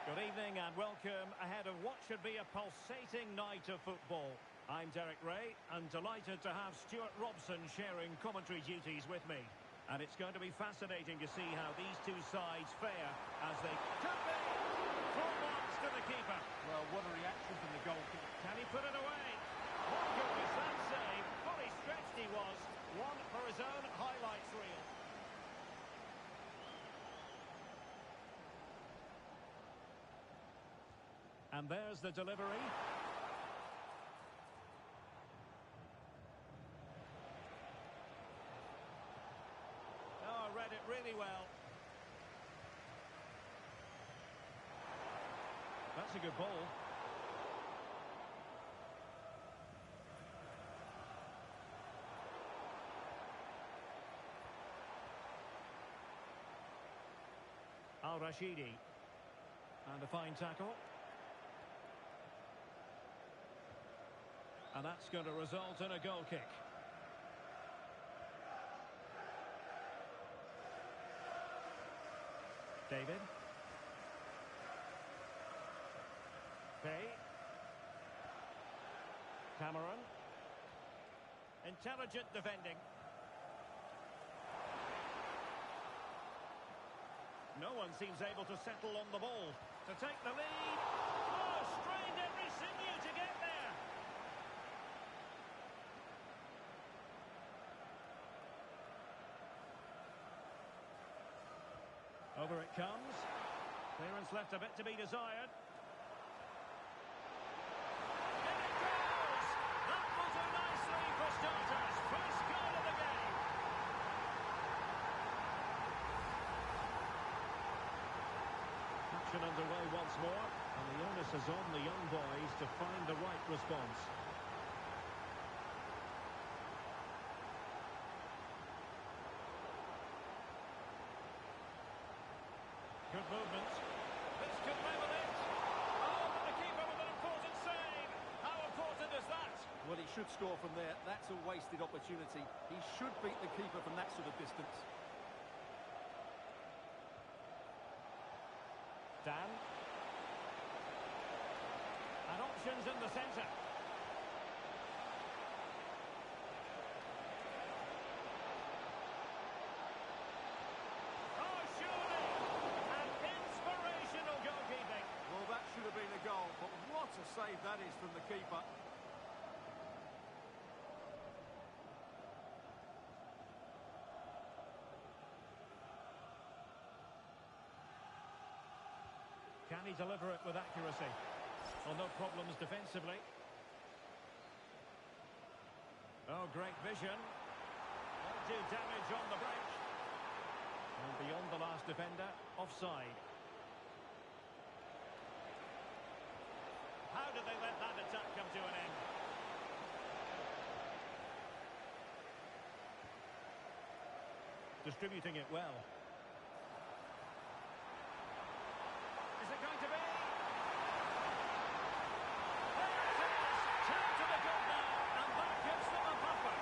Good evening and welcome ahead of what should be a pulsating night of football. I'm Derek Ray and delighted to have Stuart Robson sharing commentary duties with me. And it's going to be fascinating to see how these two sides fare as they could be. Full marks to the keeper. Well, what a reaction from the goalkeeper. Can he put it away? What good was that save? Fully stretched he was. One for his own highlights reel. And there's the delivery. Oh, read it really well. That's a good ball. Al-Rashidi. And a fine tackle. And that's going to result in a goal kick. David. Pay. Cameron. Intelligent defending. No one seems able to settle on the ball. To take the lead. Oh, strained every sinew to get there. Over it comes. Clearance left a bit to be desired. In it goes! That will do nicely for starters. First goal of the game. Action underway once more, and the onus is on the young boys to find the right response. Good movement. This could level it. Oh, but the keeper with an important save. How important is that? Well, he should score from there. That's a wasted opportunity. He should beat the keeper from that sort of distance. Dan. And options in the centre. Oh, surely! An inspirational goalkeeping. Well, that should have been a goal, but what a save that is from the keeper. Can he deliver it with accuracy? Well, no problems defensively. Oh, great vision. Won't do damage on the break. And beyond the last defender, offside. How did they let that attack come to an end? Distributing it well. Is it going to be? There it is! Turn to the goal now, and that gives them a buffer.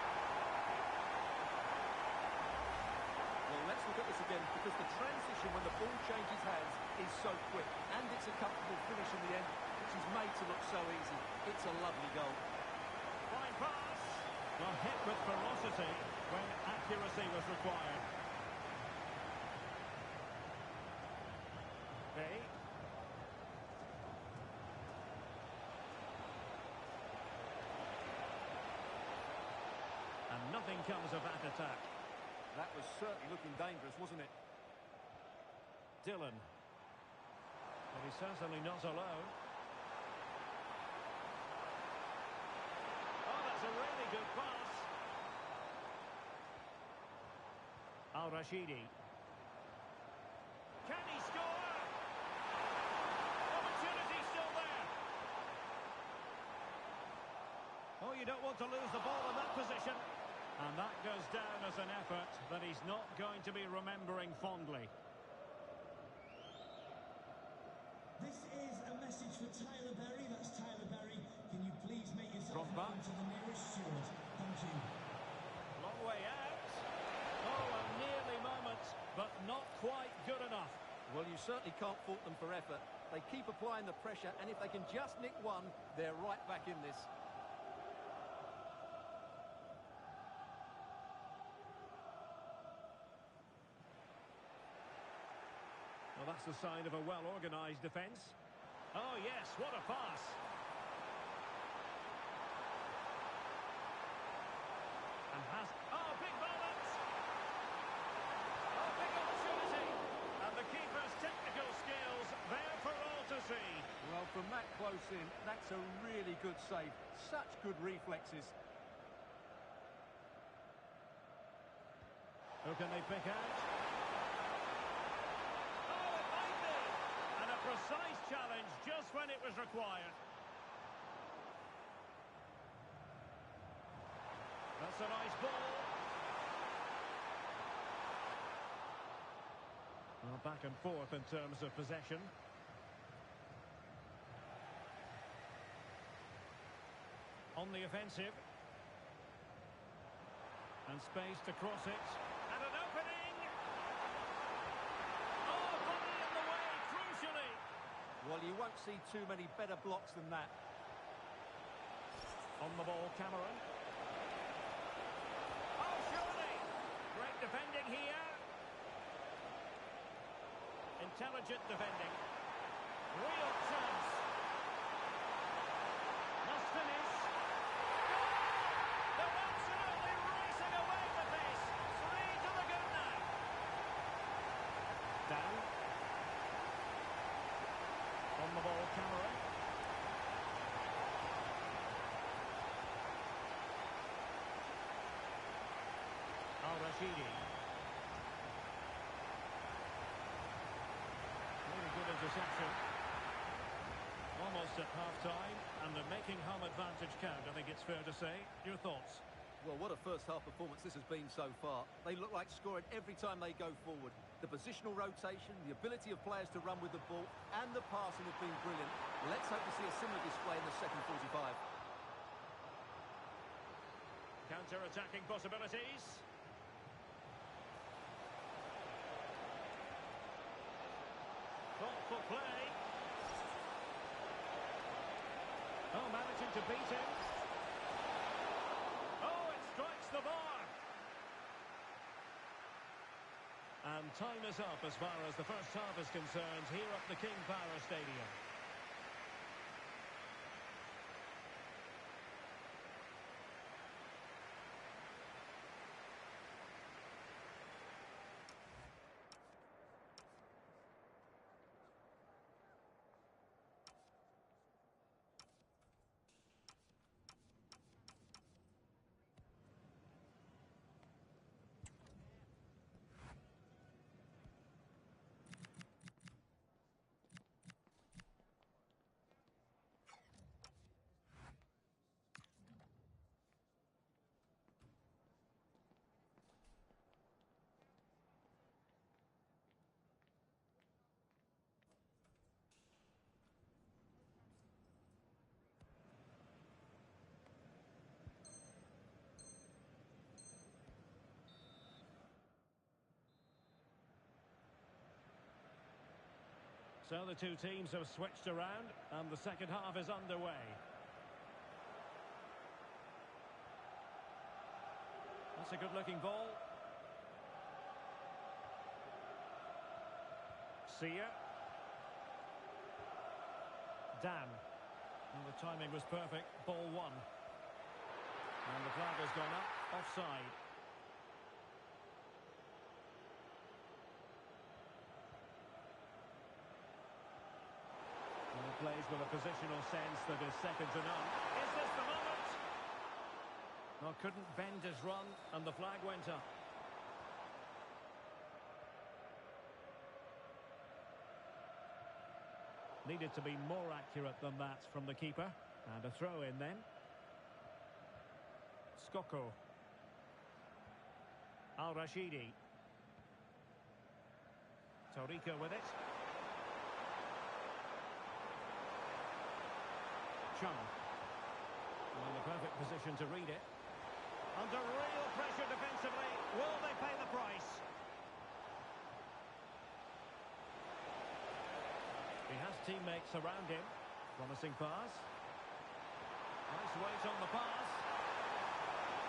Well, let's look at this again, because the transition when the ball changes hands is so quick, and it's a comfortable finish in the end, which is made to look so easy. It's a lovely goal. Fine pass. Well, hit with ferocity when accuracy was required. Bay. And nothing comes of that attack. That was certainly looking dangerous, wasn't it? Dylan. But he's certainly not alone. Oh, that's a really good pass. Al-Rashidi. Can he score? Opportunity still there. Oh, you don't want to lose the ball in that position. And that goes down as an effort that he he's not going to be remembering fondly. This is a message for Tyler Berry. That's Tyler Berry. Can you please make yourself Drogba. known to the nearest steward? Thank you. Long way out. Oh, a nearly moment, but not quite good enough. Well, you certainly can't fault them for effort. They keep applying the pressure, and if they can just nick one, they're right back in this. Well, that's the sign of a well-organised defence. Oh, yes, what a pass. And has... Oh, big moment! Oh, big opportunity! And the keeper's technical skills there for all to see. Well, from that close in, that's a really good save. Such good reflexes. Who can they pick out? Oh, it might be! And a precise challenge just when it was required. That's a nice ball. Well, back and forth in terms of possession. On the offensive. And space to cross it. And an opening! Oh, body in the way, crucially! Well, you won't see too many better blocks than that. On the ball, Cameron. Oh, surely! Great defending here. Intelligent defending. Real chance. Must finish. They're absolutely racing away with this. 3 to the good now. Down. On the ball, Cameron. Al-Rashidi. Really good interception. Almost at half-time, and they're making home advantage count, I think it's fair to say. Your thoughts? Well, what a first-half performance this has been so far. They look like scoring every time they go forward. The positional rotation, the ability of players to run with the ball, and the passing have been brilliant. Let's hope to see a similar display in the second 45. Counter-attacking possibilities. Thoughtful play. Oh, managing to beat him. Oh, it strikes the bar. And time is up as far as the first half is concerned here at the King Power Stadium. So the two teams have switched around and the second half is underway. That's a good-looking ball. Sia. Dan. Well, the timing was perfect. Ball one. And the flag has gone up. Offside. And he plays with a positional sense that is second to none. Is this the moment? Well, couldn't bend his run, and the flag went up. Needed to be more accurate than that from the keeper. And a throw in then. Skoko. Al-Rashidi. Torrico with it. Chung. In the perfect position to read it. Under real pressure defensively. Will they pay the price? He has teammates around him. Promising pass. Nice weight on the pass.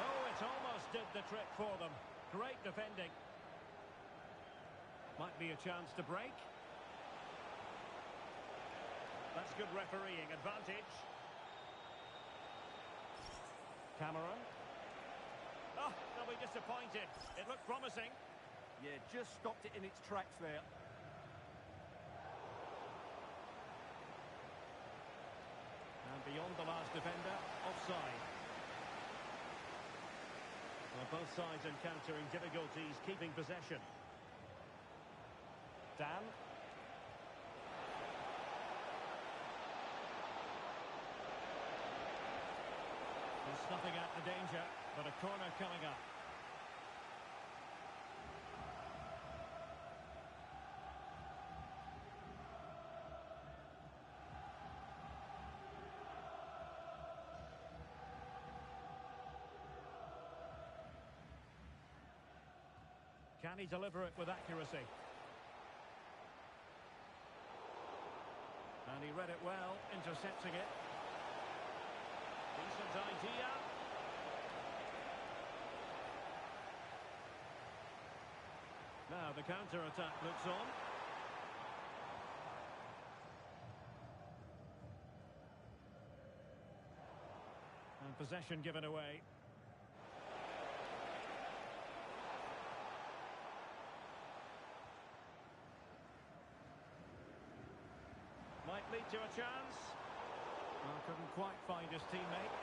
Oh, it almost did the trick for them. Great defending. Might be a chance to break. That's good refereeing advantage. Cameron. Oh, they'll be disappointed. It looked promising. Yeah, just stopped it in its tracks there. And beyond the last defender, offside. Well, both sides encountering difficulties keeping possession. Dan. He's snuffing out the danger, but a corner coming up. Can he deliver it with accuracy? And he read it well, intercepting it. Decent idea. Now the counter-attack looks on. And possession given away. Might lead to a chance. Well, couldn't quite find his teammate.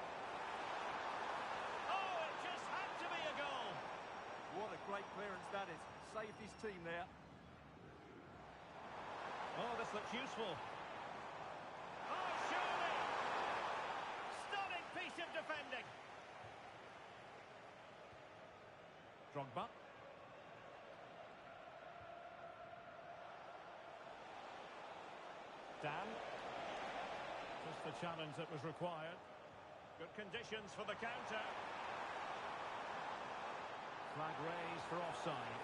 Oh, it just had to be a goal. What a great clearance that is. Saved his team there. Oh, this looks useful. Oh, surely! Stunning piece of defending. Drogba. Dan. Just the challenge that was required. Good conditions for the counter. Flag raised for offside.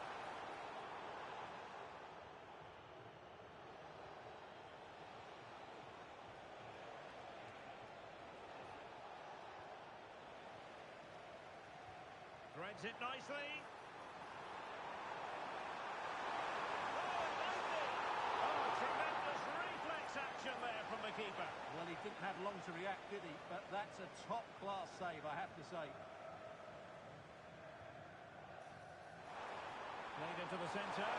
Threads it nicely. Action there from the keeper. Well, he didn't have long to react, did he? But that's a top-class save, I have to say. Played into the centre.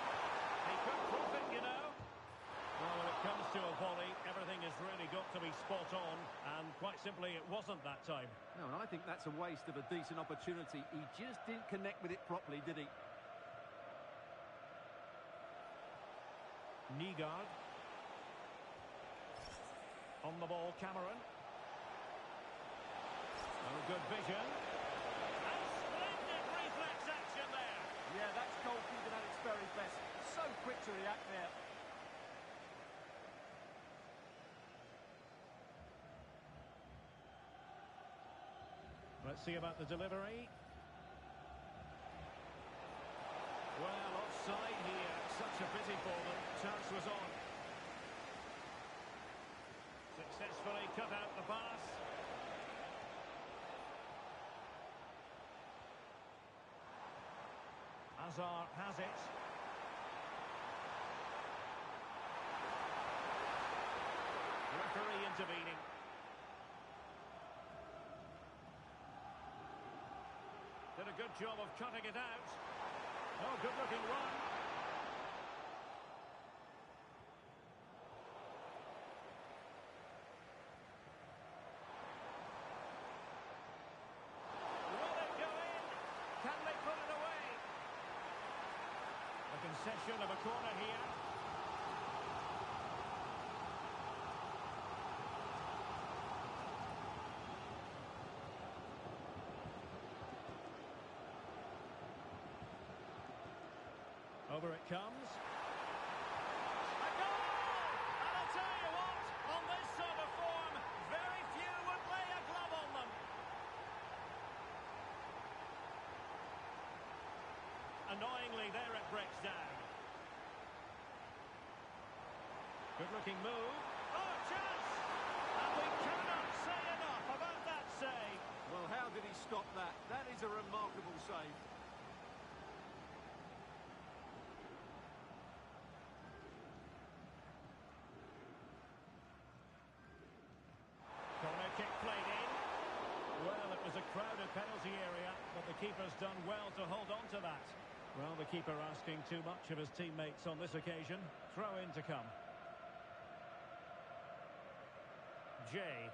He could proof it, you know. Well, when it comes to a volley, everything has really got to be spot on, and quite simply, it wasn't that time. No, and I think that's a waste of a decent opportunity. He just didn't connect with it properly, did he? Nygaard. On the ball, Cameron. Oh, good vision. And splendid reflex action there. Yeah, that's goalkeeping at its very best. So quick to react there. Let's see about the delivery. Well, offside here. Such a pity for them. Chance was on. Successfully cut out the pass. Hazard has it. Referee intervening. Did a good job of cutting it out. Oh, good looking run. Concession of a corner here. Over it comes. annoyingly, there it breaks down. Good-looking move. Oh, chance! And we cannot say enough about that save. Well, how did he stop that? That is a remarkable save. Corner kick played in. Well, it was a crowded penalty area, but the keeper's done well to hold on to that. Well, the keeper asking too much of his teammates on this occasion. Throw in to come. Jay.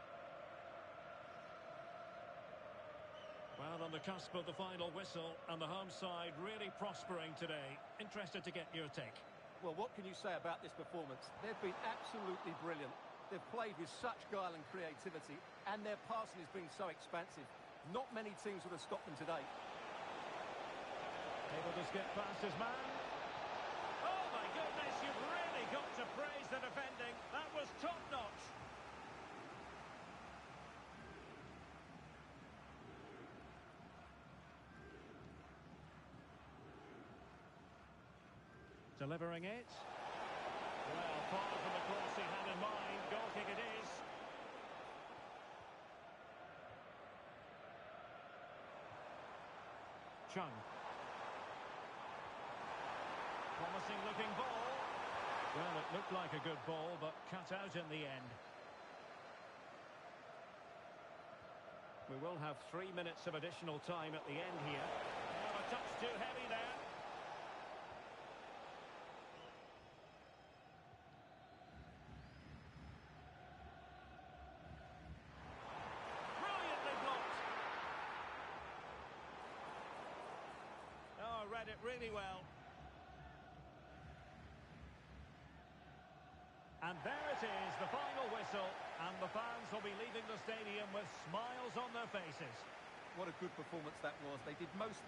Well, on the cusp of the final whistle, and the home side really prospering today. Interested to get your take. Well, what can you say about this performance? They've been absolutely brilliant. They've played with such guile and creativity, and their passing has been so expansive. Not many teams would have stopped them today. Able to skip past his man. Oh, my goodness, you've really got to praise the defending. That was top-notch. Delivering it. Well, far from the course he had in mind. Goal kick it is. Chung. Promising looking ball. Well, it looked like a good ball, but cut out in the end. We will have 3 minutes of additional time at the end here. Oh, a touch too heavy there. Read it really well. And there it is, the final whistle, and the fans will be leaving the stadium with smiles on their faces. What a good performance that was. They did most...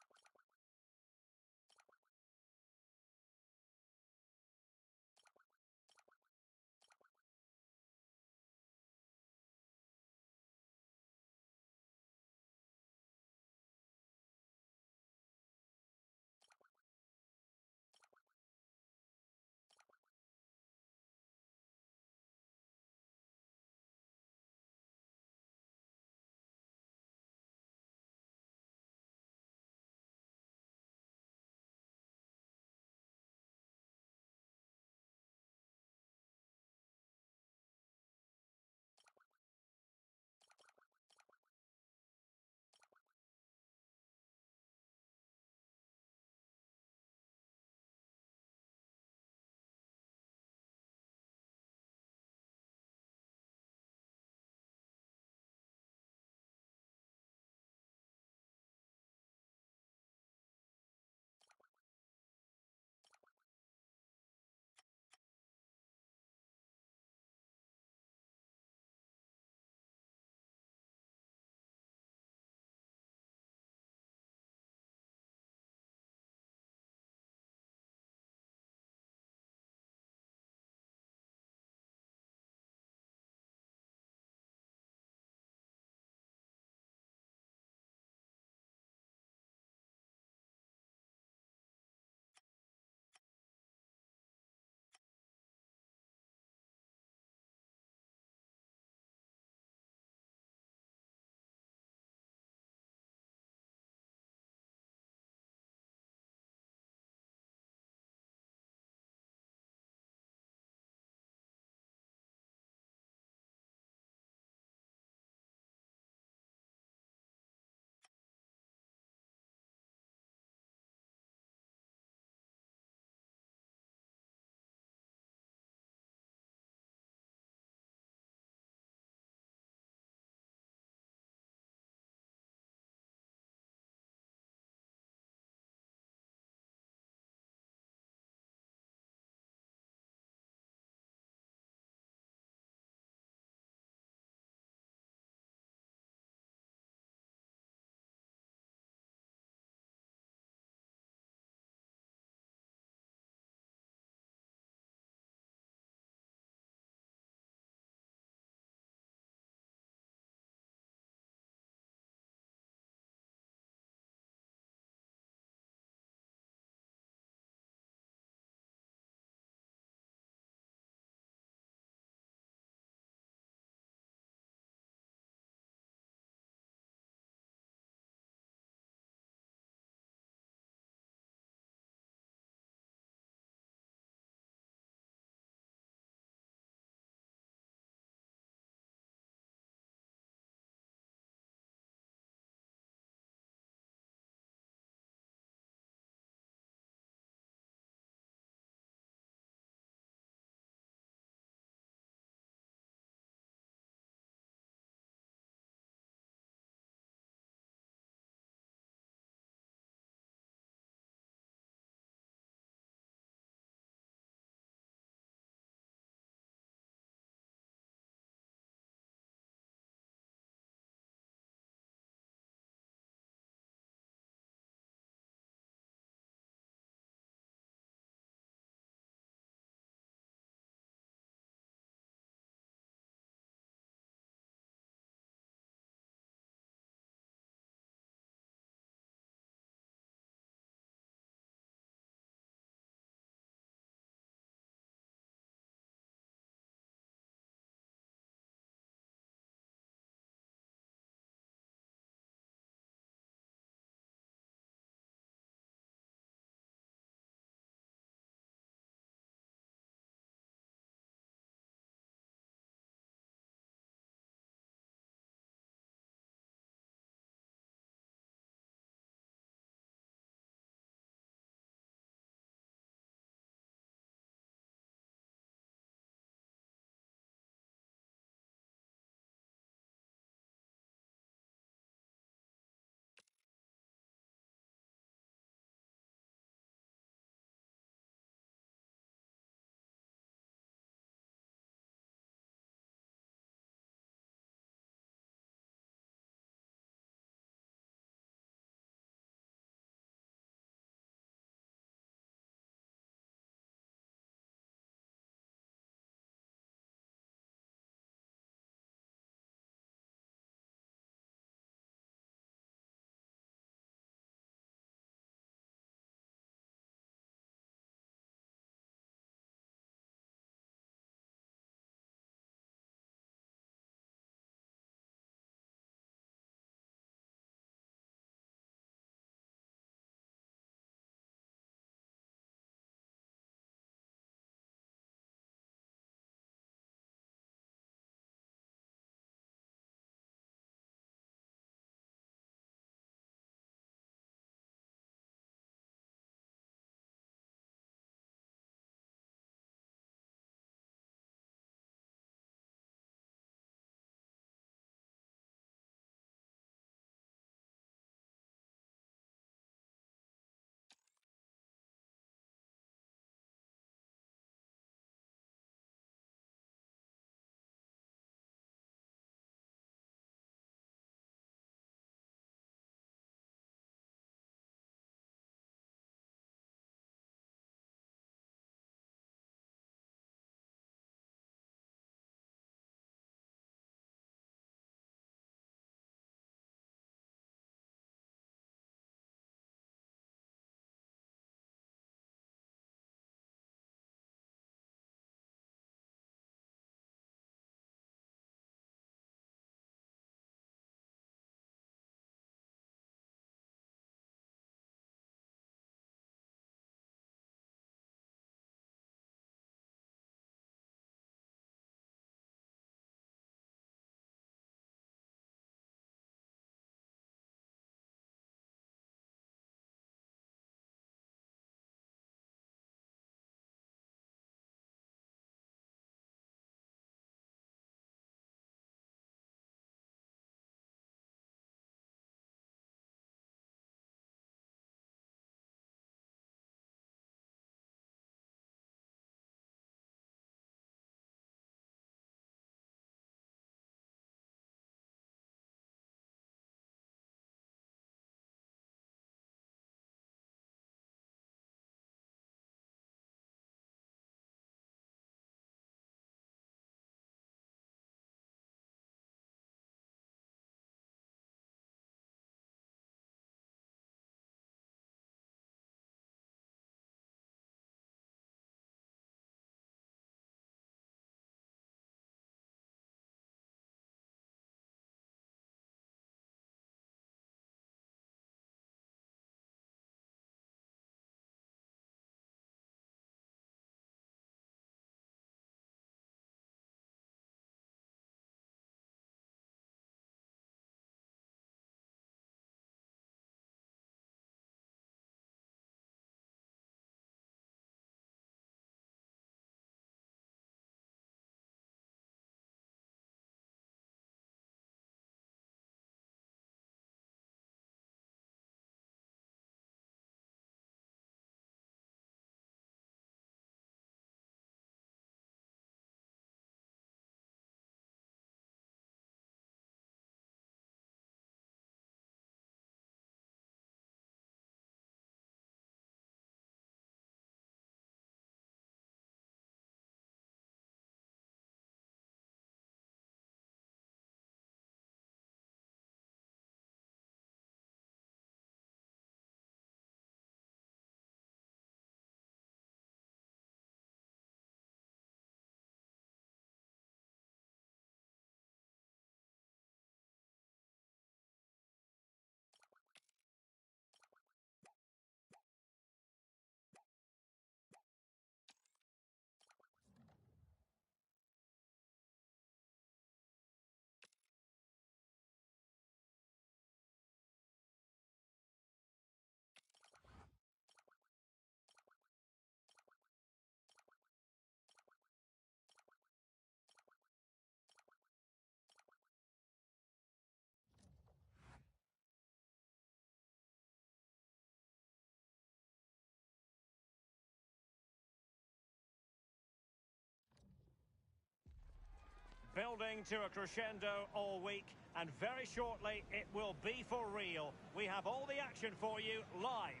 building to a crescendo all week, and very shortly it will be for real. We have all the action for you live.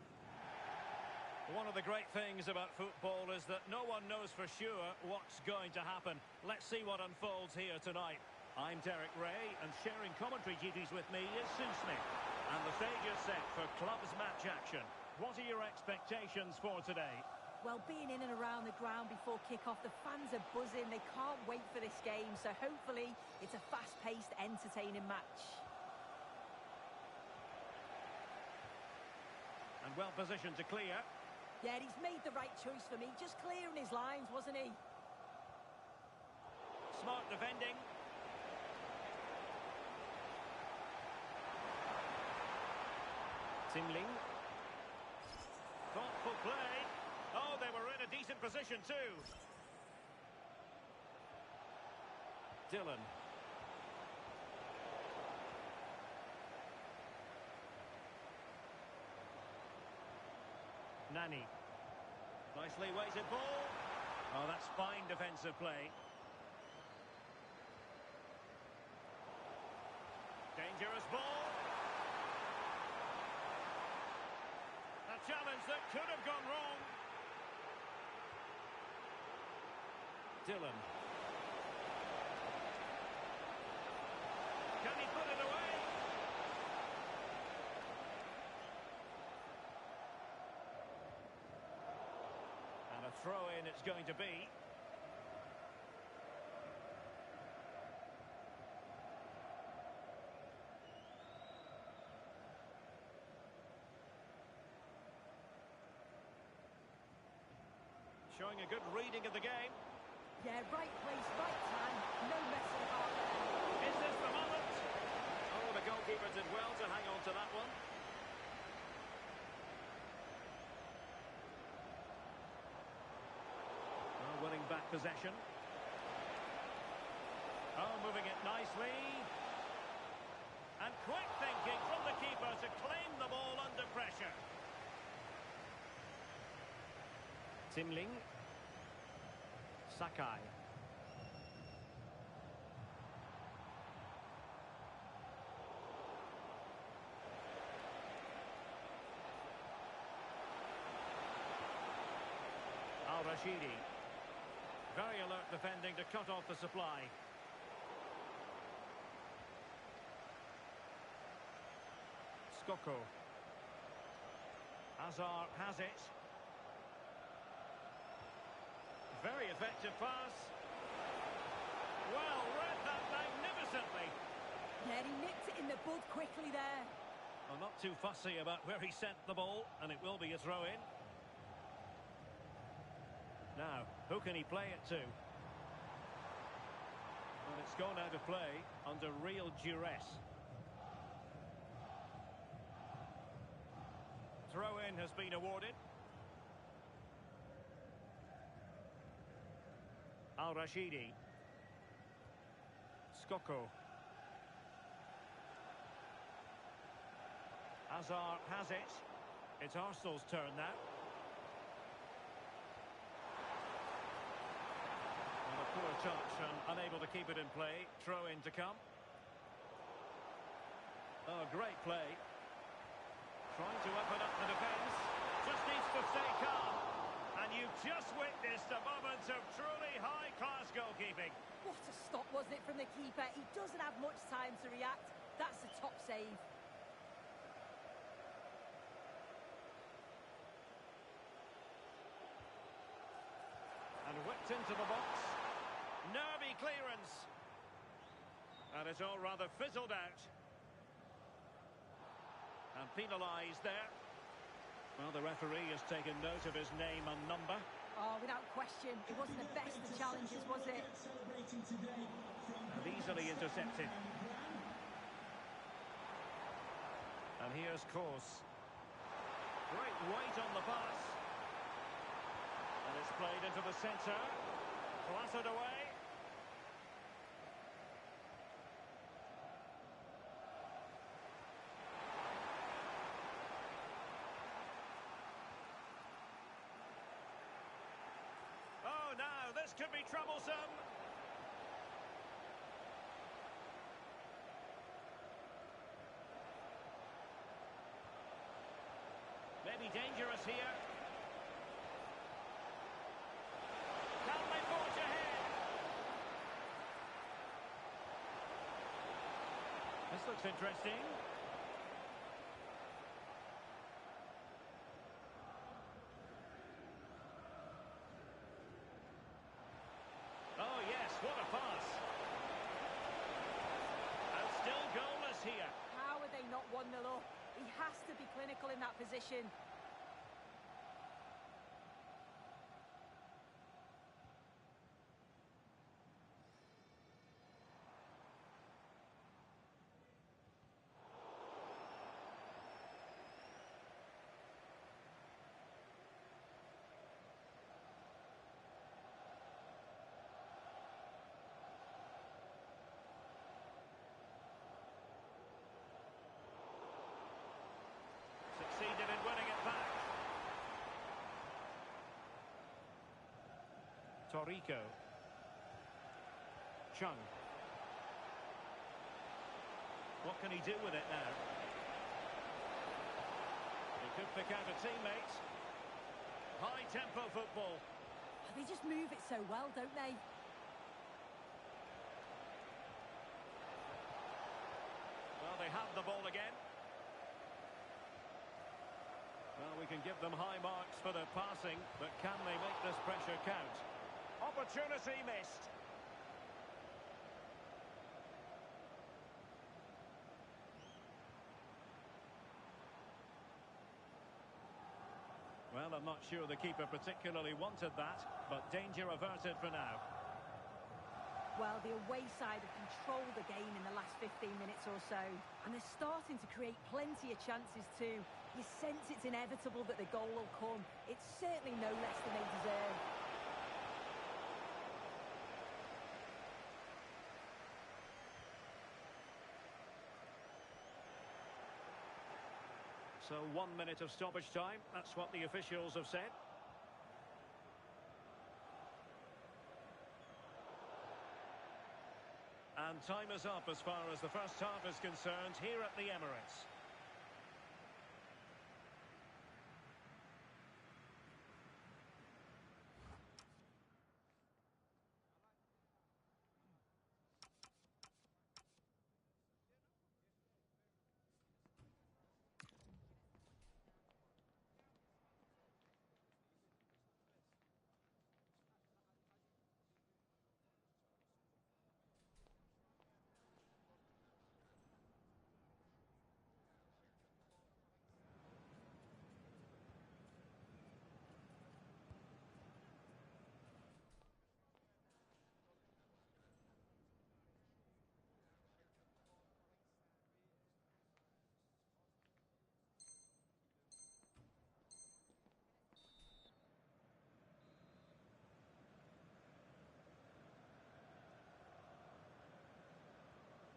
One of the great things about football is that no one knows for sure what's going to happen. Let's see what unfolds here tonight. I'm Derek Ray, and sharing commentary duties with me is Sue Smith. And the stage is set for clubs match action. What are your expectations for today? Well, being in and around the ground before kick-off, the fans are buzzing. They can't wait for this game, so hopefully it's a fast-paced, entertaining match. And well positioned to clear. Yeah, he's made the right choice for me. Just clearing his lines, wasn't he? Smart defending. Timling. Thoughtful play. Oh, they were in a decent position too. Dillon. Nani. Nicely weighted ball. Oh, that's fine defensive play. Dangerous ball. A challenge that could have gone wrong. Dillon. Can he put it away? And a throw-in it's going to be. Showing a good reading of the game. Yeah, right place, right time. No messing about there. Is this the moment? Oh, the goalkeeper did well to hang on to that one. Oh, winning back possession. Oh, moving it nicely. And quick thinking from the keeper to claim the ball under pressure. Timling. Sakai. Al-Rashidi. Very alert defending to cut off the supply. Skoko. Hazard has it. Very effective pass. Well, read that magnificently. Yeah, he nipped it in the bud quickly there. Well, not too fussy about where he sent the ball, and it will be a throw-in. Now, who can he play it to? Well, it's gone out of play under real duress. Throw-in has been awarded. Al-Rashidi. Skoko. Hazard has it. It's Arsenal's turn now. And a poor touch and unable to keep it in play. Throw in to come. Oh, great play. Trying to open up the defence. Just needs to stay calm. And you've just witnessed a moment of truly high-class goalkeeping. What a stop, wasn't it, from the keeper? He doesn't have much time to react. That's a top save. And whipped into the box. Nervy clearance. And it's all rather fizzled out. And penalised there. Well, the referee has taken note of his name and number. Oh, without question. It wasn't the best of challenges, was it? And easily intercepted. And here's Kors. Great weight on the pass. And it's played into the centre. Clattered away. Oh, now this could be troublesome. be dangerous here. Can they forge ahead? This looks interesting. Oh yes, what a pass. And still goalless here. How are they not 1-0 up? He has to be clinical in that position. Succeeded in winning it back. Torrico. Chung. What can he do with it now? He could pick out a teammate. High tempo football. They just move it so well, don't they? Well, they have the ball again. Well, we can give them high marks for their passing, but can they make this pressure count? Opportunity missed. Well, I'm not sure the keeper particularly wanted that, but danger averted for now. Well, the away side have controlled the game in the last 15 minutes or so, and they're starting to create plenty of chances too. You sense it's inevitable that the goal will come. It's certainly no less than they deserve. So 1 minute of stoppage time, that's what the officials have said. And time is up as far as the first half is concerned here at the Emirates.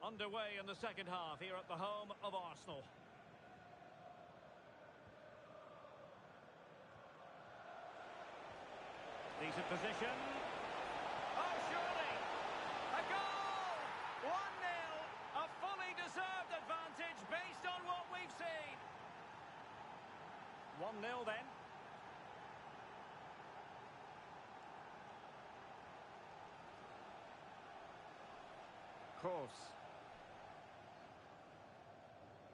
Underway in the second half here at the home of Arsenal. Decent position. Oh, surely! A goal! 1-0! A fully deserved advantage based on what we've seen. 1-0 then. Kroos.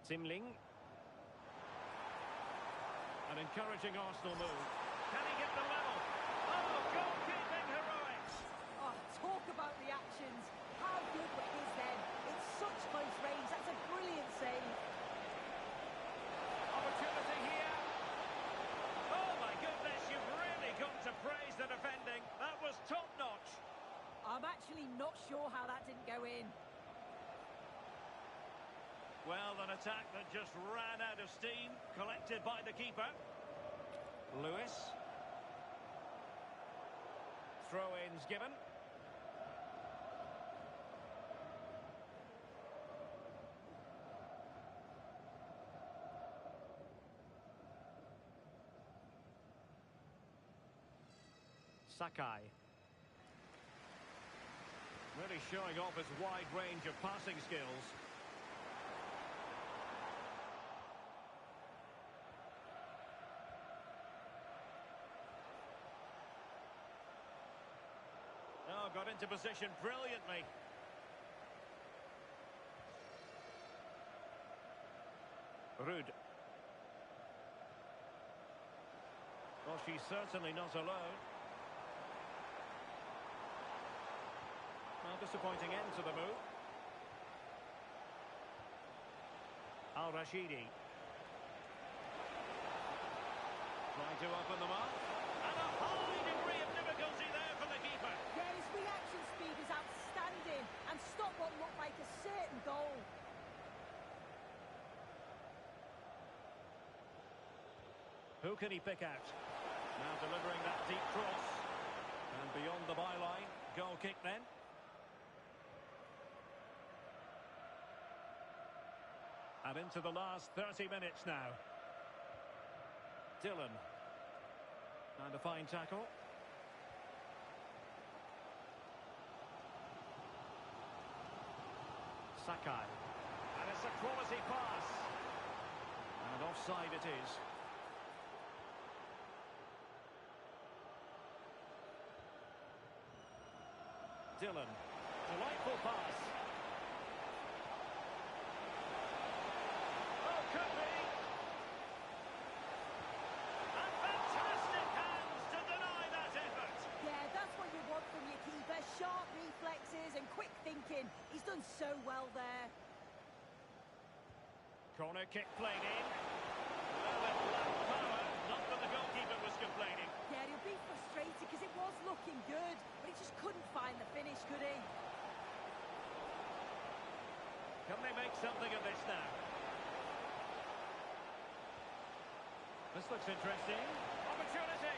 Zimling. An encouraging Arsenal move. Can he get the level? Oh, goalkeeping heroics! Oh, talk about reactions. How good were his then? It's such close range. That's a brilliant save. Opportunity here. Oh, my goodness, you've really got to praise the defending. That was top-notch. I'm actually not sure how that didn't go in. Well, an attack that just ran out of steam, collected by the keeper. Lewis. Throw-ins given. Sakai. Really showing off his wide range of passing skills. got into position brilliantly. Rude. Well, she's certainly not alone. Well, disappointing end to the move. Al-Rashidi. Trying to open them up. And a high degree of difficulty there for the keeper. Yeah, his reaction speed is outstanding and stopped what looked like a certain goal. Who can he pick out? Now delivering that deep cross. And beyond the byline. Goal kick then. And into the last 30 minutes now. Dillon. And a fine tackle. Sakai. And it's a quality pass. And offside it is. Dillon. Delightful pass. Oh, could be. And fantastic hands to deny that effort. Yeah, that's what you want from your keeper. Sharp reflexes and quick thinking. He's done so well there. Corner kick played in. Well, it lacked power. Not that the goalkeeper was complaining. Yeah, he'll be frustrated because it was looking good, but he just couldn't find the finish, could he? Can they make something of this now? This looks interesting. Opportunity!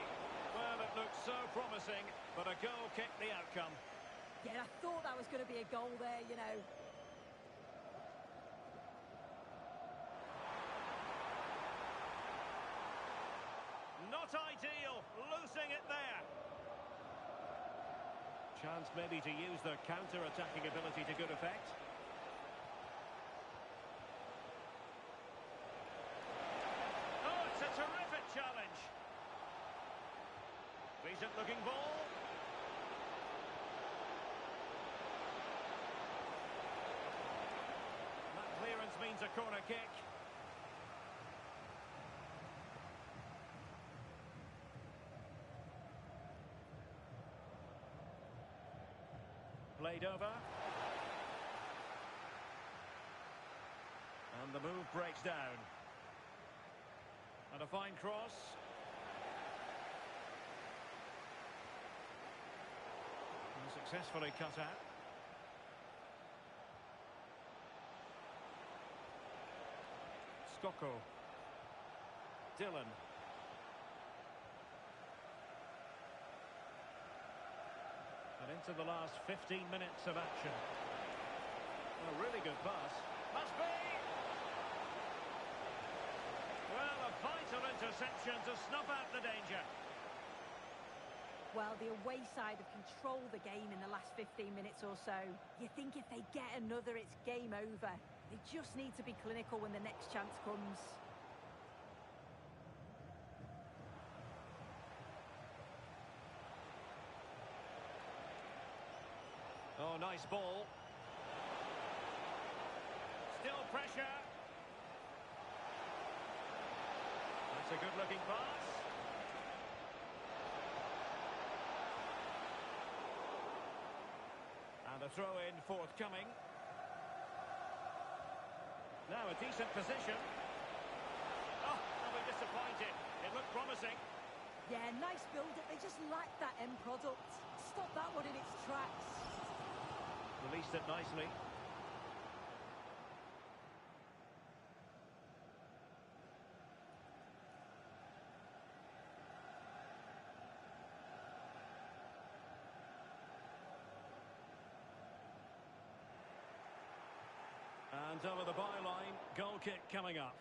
Well, it looks so promising, but a goal kicked the outcome. Yeah, I thought that was going to be a goal there, you know. Not ideal, losing it there. Chance maybe to use their counter-attacking ability to good effect. Oh, it's a terrific challenge. Decent looking ball. That clearance means a corner kick. Played over. And the move breaks down. And a fine cross. And successfully cut out. Skoko. Dillon. And into the last 15 minutes of action. A really good pass. Must be! Well, a vital interception to snuff out the danger. Well, the away side have controlled the game in the last 15 minutes or so. You think if they get another, it's game over. They just need to be clinical when the next chance comes. Oh, nice ball. Still pressure. That's a good-looking pass. And a throw-in forthcoming. Now a decent position. Oh, they'll be disappointed. It looked promising. Yeah, nice build-up. They just lack that end product. Stop that one in its tracks. Released it nicely. And over the byline, goal kick coming up.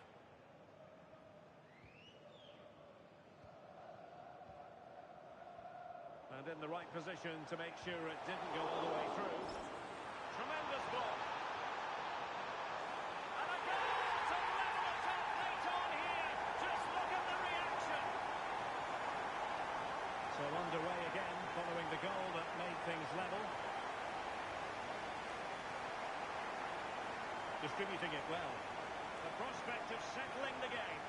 And in the right position to make sure it didn't go all the way through. Tremendous ball. And a goal to level it up late on here. Just look at the reaction. So underway again following the goal that made things level. distributing it well. The prospect of settling the game.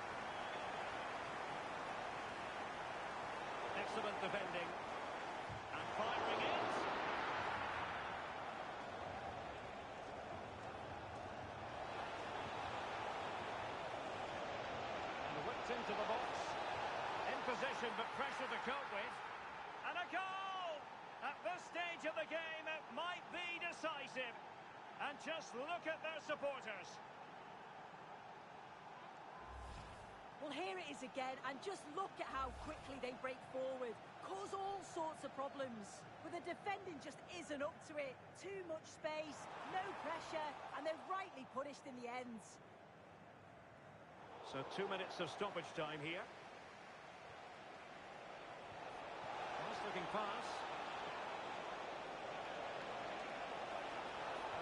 Excellent defending. And firing it. And whipped into the box. In position, but pressure to cope with. And a goal! At this stage of the game, it might be decisive. And just look at their supporters. Well, here it is again, and just look at how quickly they break forward. Cause all sorts of problems. But the defending just isn't up to it. Too much space, no pressure, and they're rightly punished in the end. So 2 minutes of stoppage time here. Nice looking pass.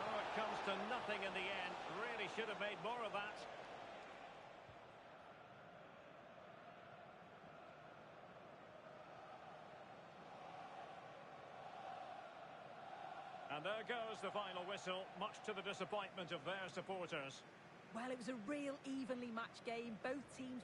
Oh, it comes to nothing in the end. Really should have made more of that. And there goes the final whistle, much to the disappointment of their supporters. Well, it was a real evenly matched game. Both teams